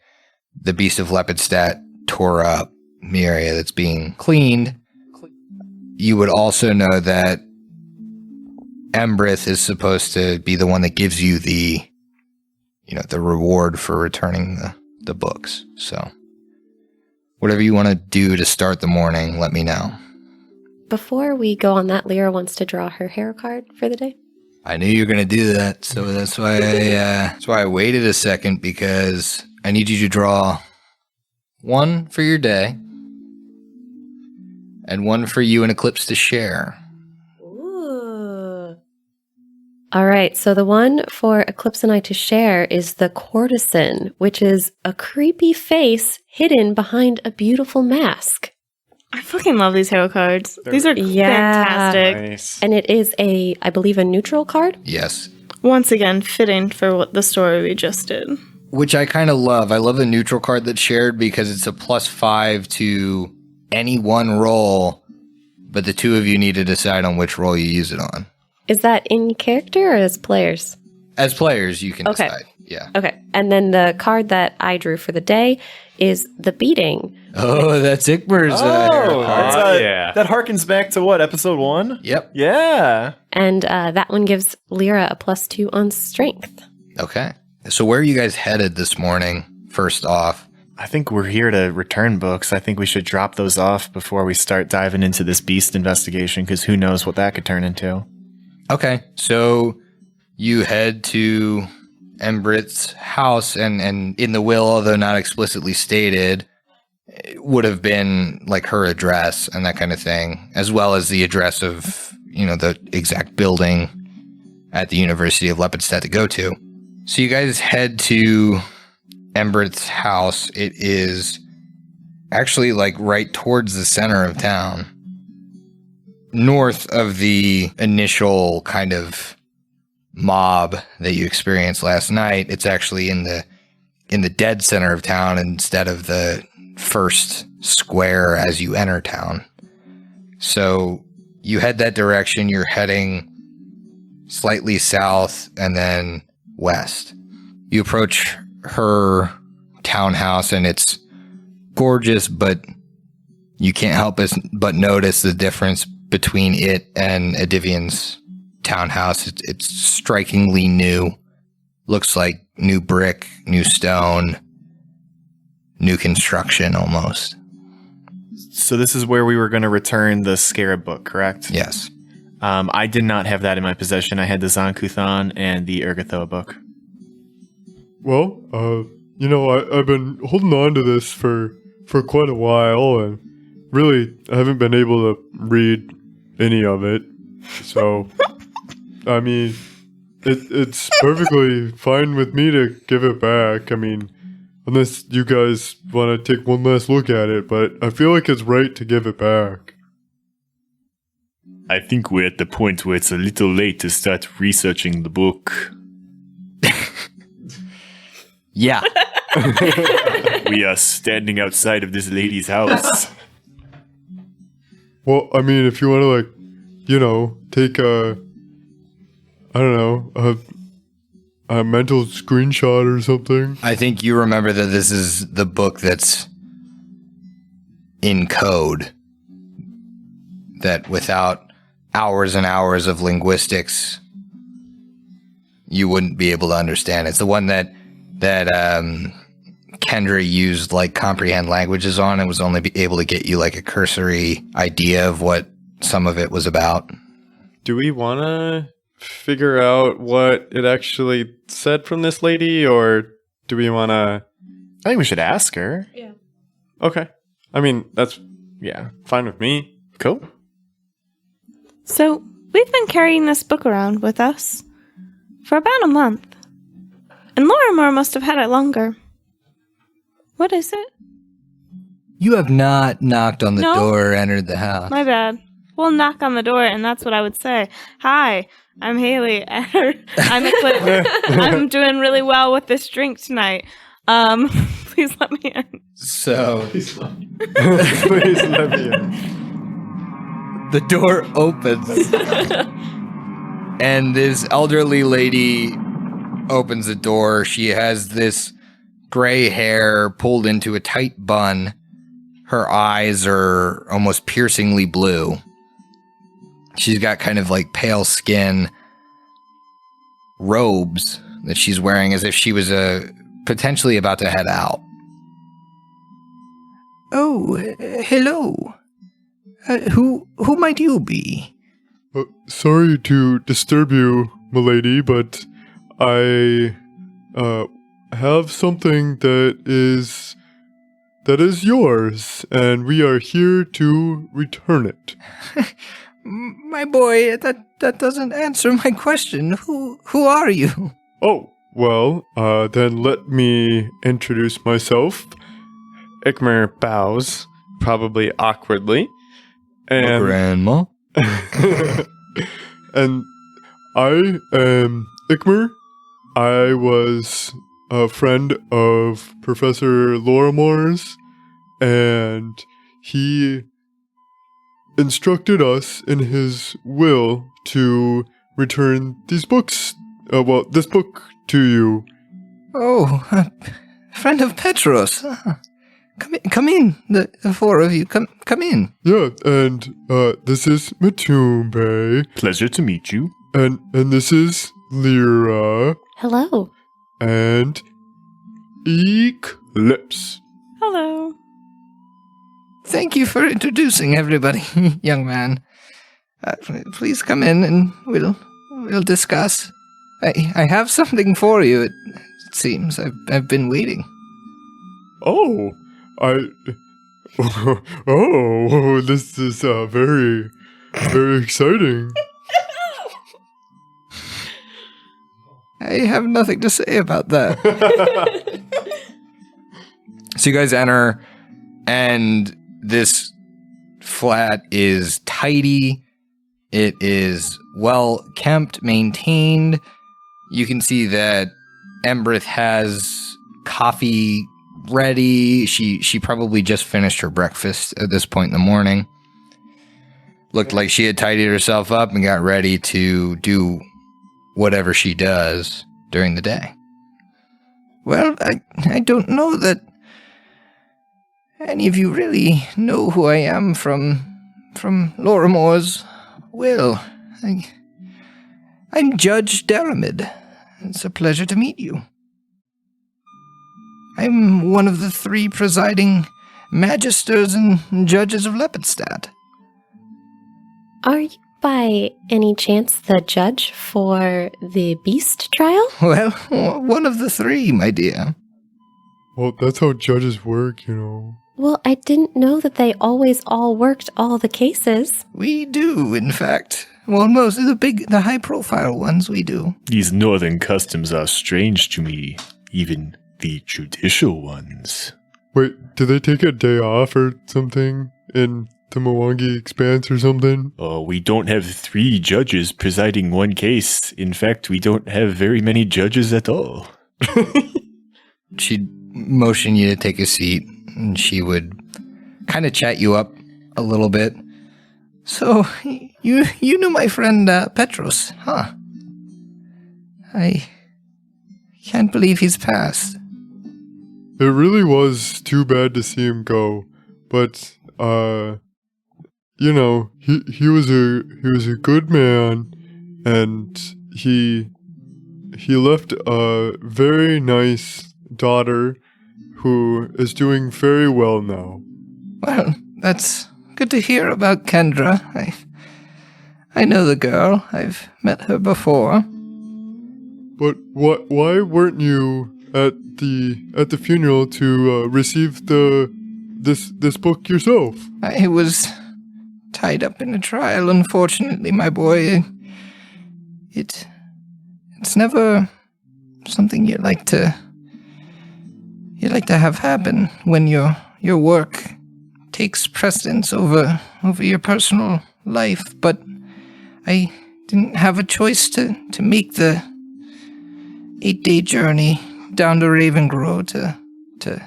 the Beast of Lepidstadt tore up, the area that's being cleaned. You would also know that Embrith is supposed to be the one that gives you the reward for returning the books. So whatever you want to do to start the morning, let me know. Before we go on that, Lyra wants to draw her hero card for the day. I knew you were going to do that, so that's why I waited a second, because I need you to draw one for your day and one for you and Eclipse to share. Ooh. All right, so the one for Eclipse and I to share is the courtesan, which is a creepy face hidden behind a beautiful mask. I fucking love these tarot cards. These are fantastic. Nice. And it is I believe, a neutral card. Yes. Once again, fitting for what the story we just did. Which I kind of love. I love the neutral card that's shared because it's a +5 to any one roll, but the two of you need to decide on which roll you use it on. Is that in character or as players? As players, you can decide. Yeah. Okay. And then the card that I drew for the day is the beating. Oh, that's Ikmer's card. Yeah. That harkens back to what, episode 1? Yep. Yeah. And that one gives Lyra a +2 on strength. Okay. So where are you guys headed this morning, first off? I think we're here to return books. I think we should drop those off before we start diving into this beast investigation, because who knows what that could turn into. Okay. So you head to Embrit's house, and in the will, although not explicitly stated, it would have been like her address and that kind of thing, as well as the address of, the exact building at the University of Lepidstadt to go to. So you guys head to Embrit's house. It is actually like right towards the center of town, north of the initial kind of mob that you experienced last night. It's actually in the dead center of town instead of the first square as you enter town. So you head that direction. You're heading slightly south and then west. You approach her townhouse, and it's gorgeous, but you can't help but notice the difference between it and Adivian's townhouse. It's strikingly new. Looks like new brick, new stone, new construction almost. So this is where we were going to return the Scarab book, correct? Yes. I did not have that in my possession. I had the Zon-Kuthon and the Ergothoa book. Well, I've been holding on to this for quite a while, and really I haven't been able to read any of it. So, I mean, it's perfectly fine with me to give it back. I mean, unless you guys want to take one last look at it, but I feel like it's right to give it back. I think we're at the point where it's a little late to start researching the book. Yeah. We are standing outside of this lady's house. Well, I mean, if you want to, take a mental screenshot or something. I think you remember that this is the book that's in code, that without hours and hours of linguistics, you wouldn't be able to understand. It's the one that Kendra used like comprehend languages on, and was only able to get you like a cursory idea of what some of it was about. Do we want to figure out what it actually said from this lady, or do we want to... I think we should ask her. Yeah. Okay. I mean, that's fine with me. Cool. So, we've been carrying this book around with us for about a month. And Lorrimor must have had it longer. What is it? You have not knocked on the door or entered the house. My bad. We'll knock on the door, and that's what I would say. Hi, I'm Haley. I'm Eclipse. I'm doing really well with this drink tonight. Please let me in. So, Please let me in. the door opens, and this elderly lady opens the door. She has this gray hair pulled into a tight bun. Her eyes are almost piercingly blue. She's got kind of like pale skin, robes that she's wearing as if she was potentially about to head out. Oh, hello. Who might you be? Sorry to disturb you milady, but I have something that is yours, and we are here to return it. My boy, that doesn't answer my question. Who are you? Oh, well, then let me introduce myself. Ikmer bows, probably awkwardly. And Grandma? And I am Ikmer. I was a friend of Professor Lorrimor's, and he instructed us in his will to return these books, this book to you. Oh, friend of Petros. Come in, the four of you. Come in. Yeah, and this is Matumbe, Pleasure to meet you. and this is Lyra, Hello. and Eclipse. Hello. Thank you for introducing everybody, young man. Please come in and we'll discuss. I have something for you. It seems I've been waiting. Oh, this is very, very exciting. I have nothing to say about that. So you guys enter, and this flat is tidy. It is well kept, maintained. You can see that Embrith has coffee ready. She probably just finished her breakfast at this point in the morning. Looked like she had tidied herself up and got ready to do whatever she does during the day. Well, I don't know that any of you really know who I am from Lorrimor's will. I'm Judge Deramid. It's a pleasure to meet you. I'm one of the 3 presiding magisters and judges of Lepidstadt. Are you by any chance the judge for the beast trial? Well, one of the 3, my dear. Well, that's how judges work, you know. Well, I didn't know that they always all worked all the cases. We do, in fact. Well, most of the high-profile ones we do. These northern customs are strange to me, even the judicial ones. Wait, did they take a day off or something in the Mwangi Expanse or something? Oh, we don't have 3 judges presiding one case. In fact, we don't have very many judges at all. She'd motion you to take a seat, and she would kind of chat you up a little bit. So, you knew my friend Petros, huh? I can't believe he's passed. It really was too bad to see him go, but you know, he was a good man, and he left a very nice daughter who is doing very well now. Well, that's good to hear about Kendra. I know the girl. I've met her before. But why weren't you at the funeral to receive this book yourself? I was tied up in a trial, unfortunately, my boy. It's never something you like to have happen when your work takes precedence over your personal life, but I didn't have a choice to make the 8-day journey down to Ravengrow to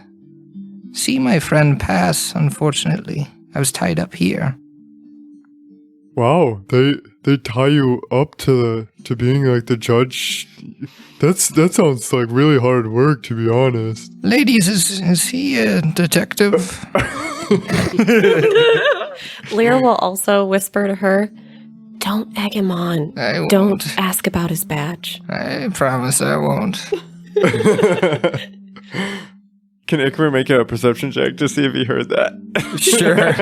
see my friend pass, unfortunately. I was tied up here. Wow, they tie you up to being like the judge. That sounds like really hard work, to be honest. Ladies, is he a detective? Lyra will also whisper to her, "Don't egg him on. I won't. Don't ask about his badge." I promise I won't. Can Ikmer make a perception check to see if he heard that? Sure.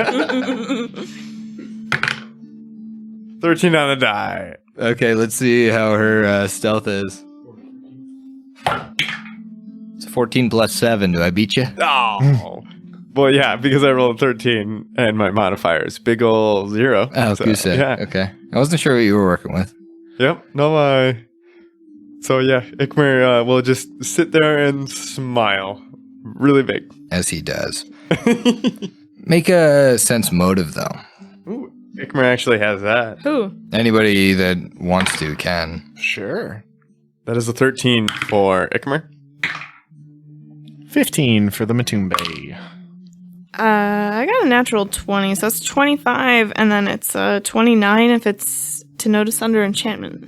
13 on the die. Okay, let's see how her stealth is. It's 14 plus 7. Do I beat you? Oh. Well, yeah, because I rolled 13 and my modifier is big ol' 0. Oh, I was going to say. Yeah. Okay. I wasn't sure what you were working with. Yep. No, So, yeah, Ikmer will just sit there and smile. Really big. As he does. Make a sense motive, though. Ooh, Ikmer actually has that. Who? Anybody that wants to can. Sure. That is a 13 for Ikmer. 15 for the Matumbe. I got a natural 20, so that's 25, and then it's 29 if it's to notice under enchantment.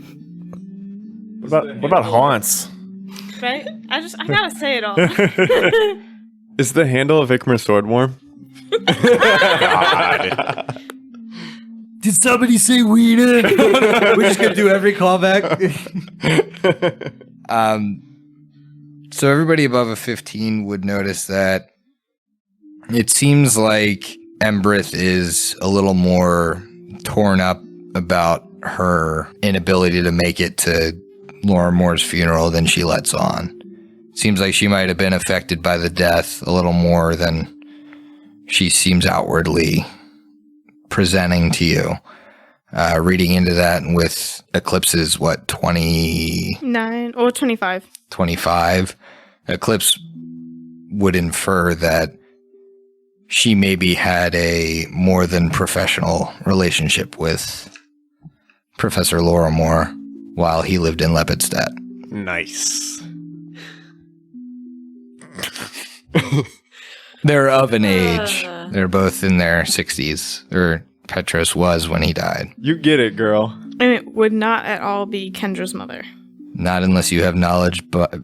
What about haunts? Right? I gotta say it all. Is the handle of Ikmer's sword warm? Did somebody say wiener? We're just gonna do every callback. So everybody above a 15 would notice that it seems like Embrith is a little more torn up about her inability to make it to Lorrimor's funeral than she lets on. Seems like she might have been affected by the death a little more than she seems outwardly presenting to you. Reading into that with Eclipse's, 9 or 25. 25. Eclipse would infer that she maybe had a more than professional relationship with Professor Lorrimor while he lived in Lepidstadt. Nice. They're of an age. They're both in their 60s, or Petros was when he died. You get it, girl. And it would not at all be Kendra's mother. Not unless you have knowledge, but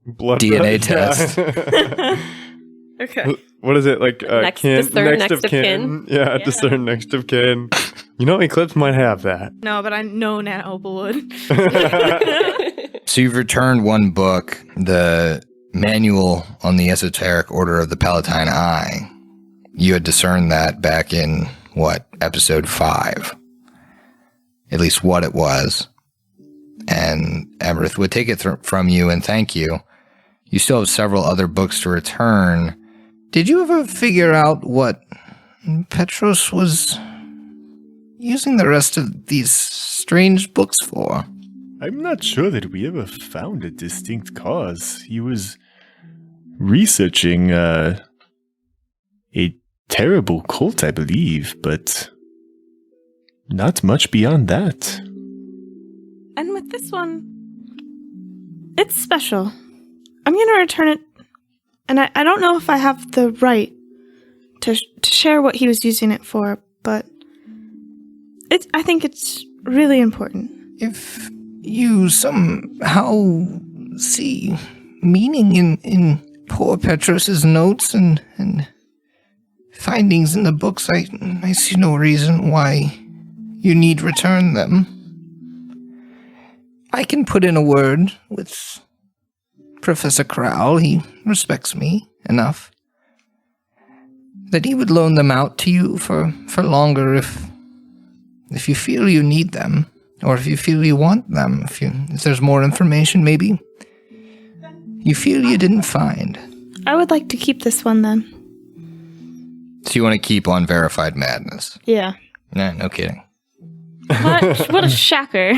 Blood DNA test. Okay. What is it like? Discern next of kin. Yeah, discern next of kin. You know, Eclipse might have that. No, but I know Nana Opal would. So you've returned one book, the manual on the esoteric order of the Palatine Eye. You had discerned that back in, episode 5. At least what it was. And Emrith would take it from you and thank you. You still have several other books to return. Did you ever figure out what Petros was using the rest of these strange books for? I'm not sure that we ever found a distinct cause. He was researching a terrible cult, I believe, but not much beyond that. And with this one, it's special. I'm going to return it, and I don't know if I have the right to share what he was using it for, but I think it's really important. If you somehow see meaning in poor Petros's notes and findings in the books, I see no reason why you need return them. I can put in a word with Professor Crowell. He respects me enough that he would loan them out to you for longer if you feel you need them, or if you feel you want them, if there's more information maybe you feel you didn't find. I would like to keep this one then. So you want to keep on Verified Madness? Yeah. Nah, no kidding. What a shocker.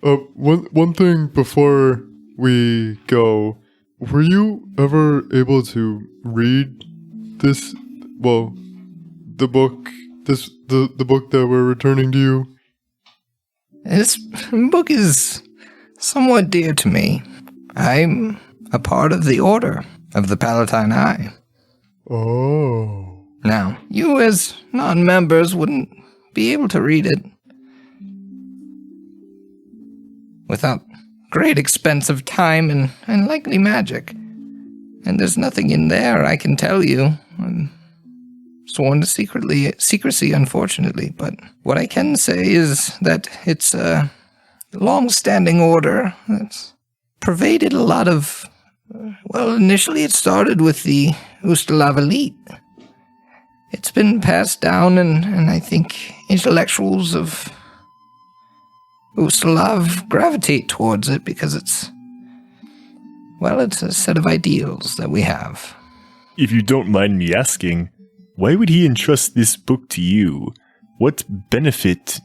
One thing before we go, were you ever able to read this? Well, the book that we're returning to you. This book is somewhat dear to me. I'm a part of the Order of the Palatine Eye. Oh. Now, you as non-members wouldn't be able to read it without great expense of time and likely magic. And there's nothing in there, I can tell you. I'm sworn to secrecy, unfortunately. But what I can say is that it's a long-standing order that's pervaded a lot of... Well, initially it started with the Ustalav elite. It's been passed down, and I think intellectuals of who still gravitate towards it because it's a set of ideals that we have. If you don't mind me asking, why would he entrust this book to you? What benefit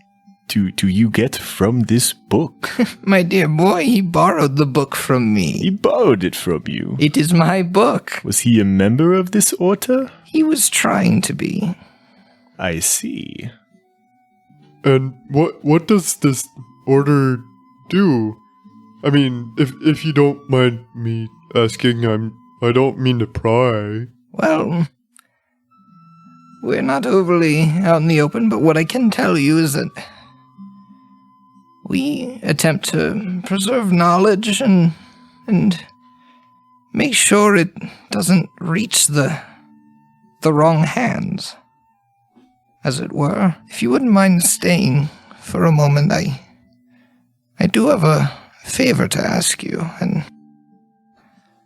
do you get from this book? My dear boy, he borrowed the book from me. He borrowed it from you? It is my book. Was he a member of this order? He was trying to be. I see. And what does this order do? I mean, if you don't mind me asking, I don't mean to pry. Well, we're not overly out in the open, but what I can tell you is that we attempt to preserve knowledge and make sure it doesn't reach the wrong hands, as it were. If you wouldn't mind staying for a moment, I do have a favor to ask you, and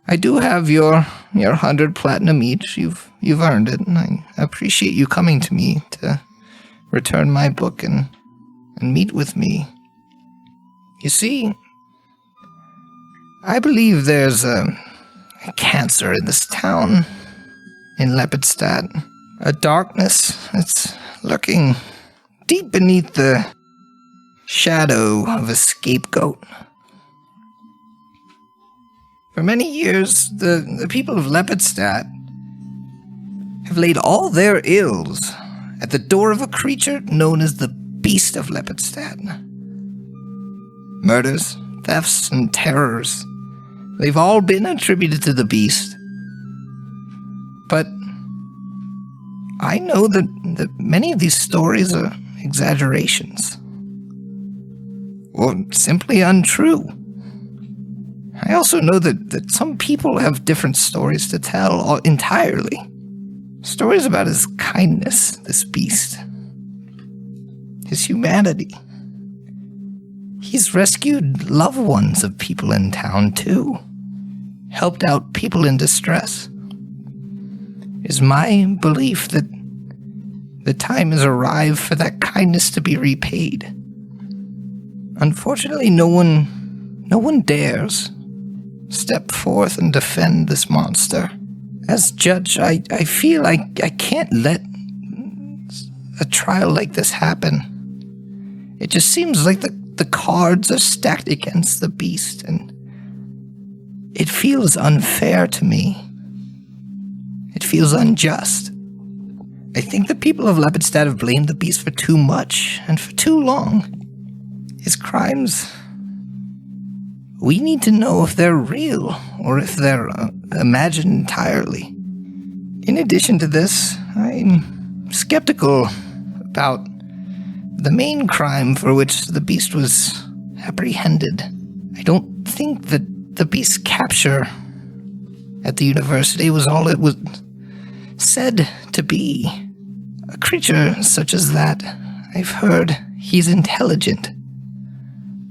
I do have your 100 platinum each. You've earned it, and I appreciate you coming to me to return my book and meet with me. You see, I believe there's a cancer in this town, in Lepidstadt. A darkness that's lurking deep beneath the shadow of a scapegoat. For many years, the people of Lepidstadt have laid all their ills at the door of a creature known as the Beast of Lepidstadt. Murders, thefts, and terrors, they've all been attributed to the Beast. But I know that many of these stories are exaggerations, or simply untrue. I also know that some people have different stories to tell entirely. Stories about his kindness, this beast. His humanity. He's rescued loved ones of people in town, too. Helped out people in distress. It's my belief that the time has arrived for that kindness to be repaid. Unfortunately, no one dares step forth and defend this monster. As judge, I feel I can't let a trial like this happen. It just seems like the cards are stacked against the beast, and it feels unfair to me. It feels unjust. I think the people of Lepidstadt have blamed the beast for too much and for too long. His crimes, we need to know if they're real or if they're imagined entirely. In addition to this, I'm skeptical about the main crime for which the beast was apprehended. I don't think that the beast's capture at the university was all it was said to be. A creature such as that, I've heard he's intelligent.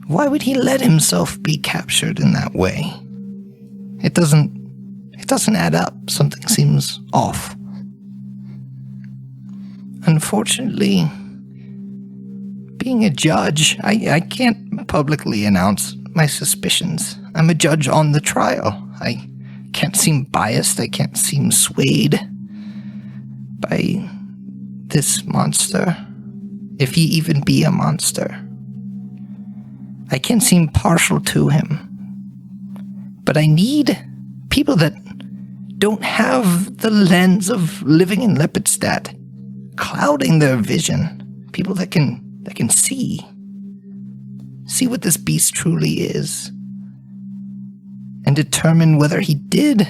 Why would he let himself be captured in that way? It doesn't add up. Something seems off. Unfortunately, being a judge, I can't publicly announce my suspicions. I'm a judge on the trial. I can't seem biased. I can't seem swayed by this monster, if he even be a monster. I can't seem partial to him. But I need people that don't have the lens of living in Lepidstadt clouding their vision. People that can see what this beast truly is, and determine whether he did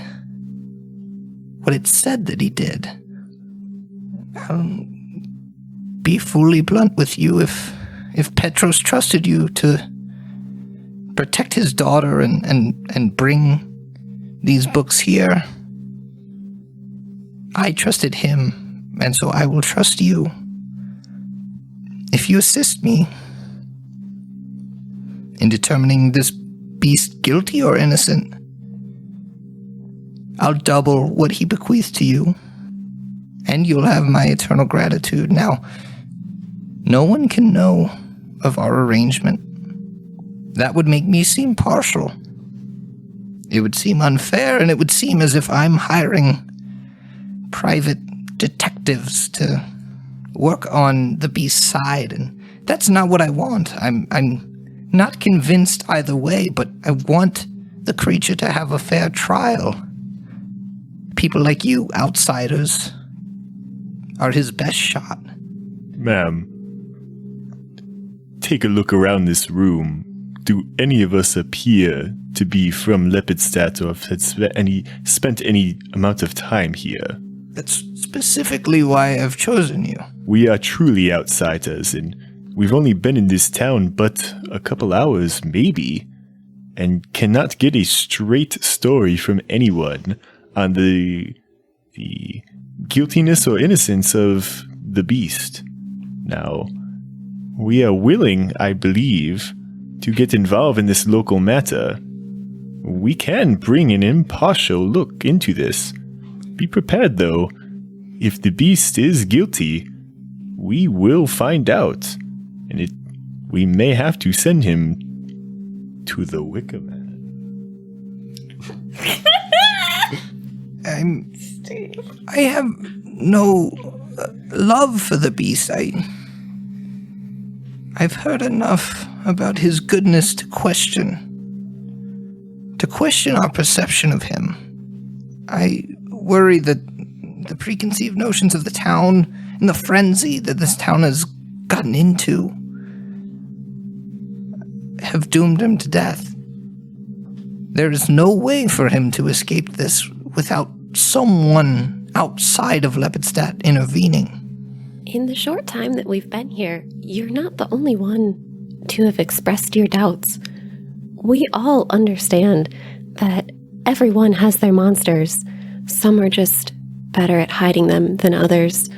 what it said that he did. I'll be fully blunt with you. If Petros trusted you to protect his daughter and bring these books here, I trusted him, and so I will trust you. If you assist me in determining this beast guilty or innocent, I'll double what he bequeathed to you, and you'll have my eternal gratitude. Now, no one can know of our arrangement. that would make me seem partial. It would seem unfair, and it would seem as if I'm hiring private detectives to work on the beast's side, and that's not what I want. I'm not convinced either way, but I want the creature to have a fair trial. People like you, outsiders, are his best shot. Ma'am, take a look around this room. Do any of us appear to be from Lepidstadt or have spent any amount of time here? That's specifically why I've chosen you. We are truly outsiders, and we've only been in this town but a couple hours, maybe, and cannot get a straight story from anyone on the guiltiness or innocence of the beast. Now, we are willing, I believe, to get involved in this local matter. We can bring an impartial look into this. Be prepared, though. If the beast is guilty, we will find out, and we may have to send him to the Wicker Man. I have no love for the beast. I've heard enough about his goodness to question our perception of him. I worry that the preconceived notions of the town and the frenzy that this town has gotten into have doomed him to death. There is no way for him to escape this without someone outside of Lepidstadt intervening. In the short time that we've been here, you're not the only one to have expressed your doubts. We all understand that everyone has their monsters. Some are just better at hiding them than others.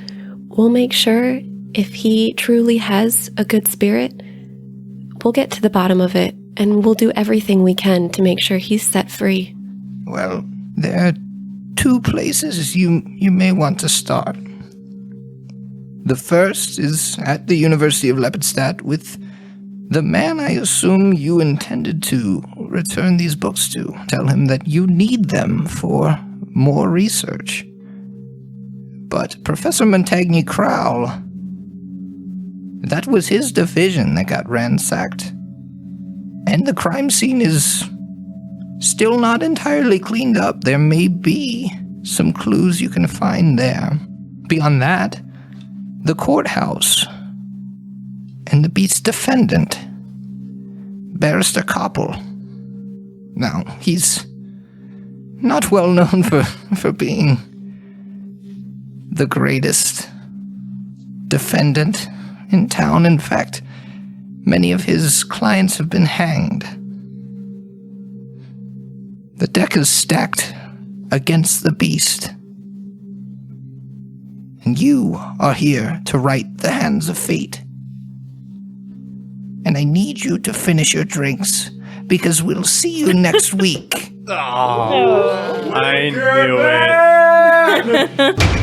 We'll make sure if he truly has a good spirit, we'll get to the bottom of it, and we'll do everything we can to make sure he's set free. Well, there are two places you may want to start. The first is at the University of Lepidstadt with the man I assume you intended to return these books to. Tell him that you need them for more research. But Professor Montagny Crowell, that was his division that got ransacked. And the crime scene is still not entirely cleaned up. There may be some clues you can find there. Beyond that, the courthouse and the beast's defendant, Barrister Koppel. Now, he's not well known for being the greatest defendant in town. In fact, many of his clients have been hanged. The deck is stacked against the beast. And you are here to right the hands of fate. And I need you to finish your drinks, because we'll see you next week. Oh, I knew it.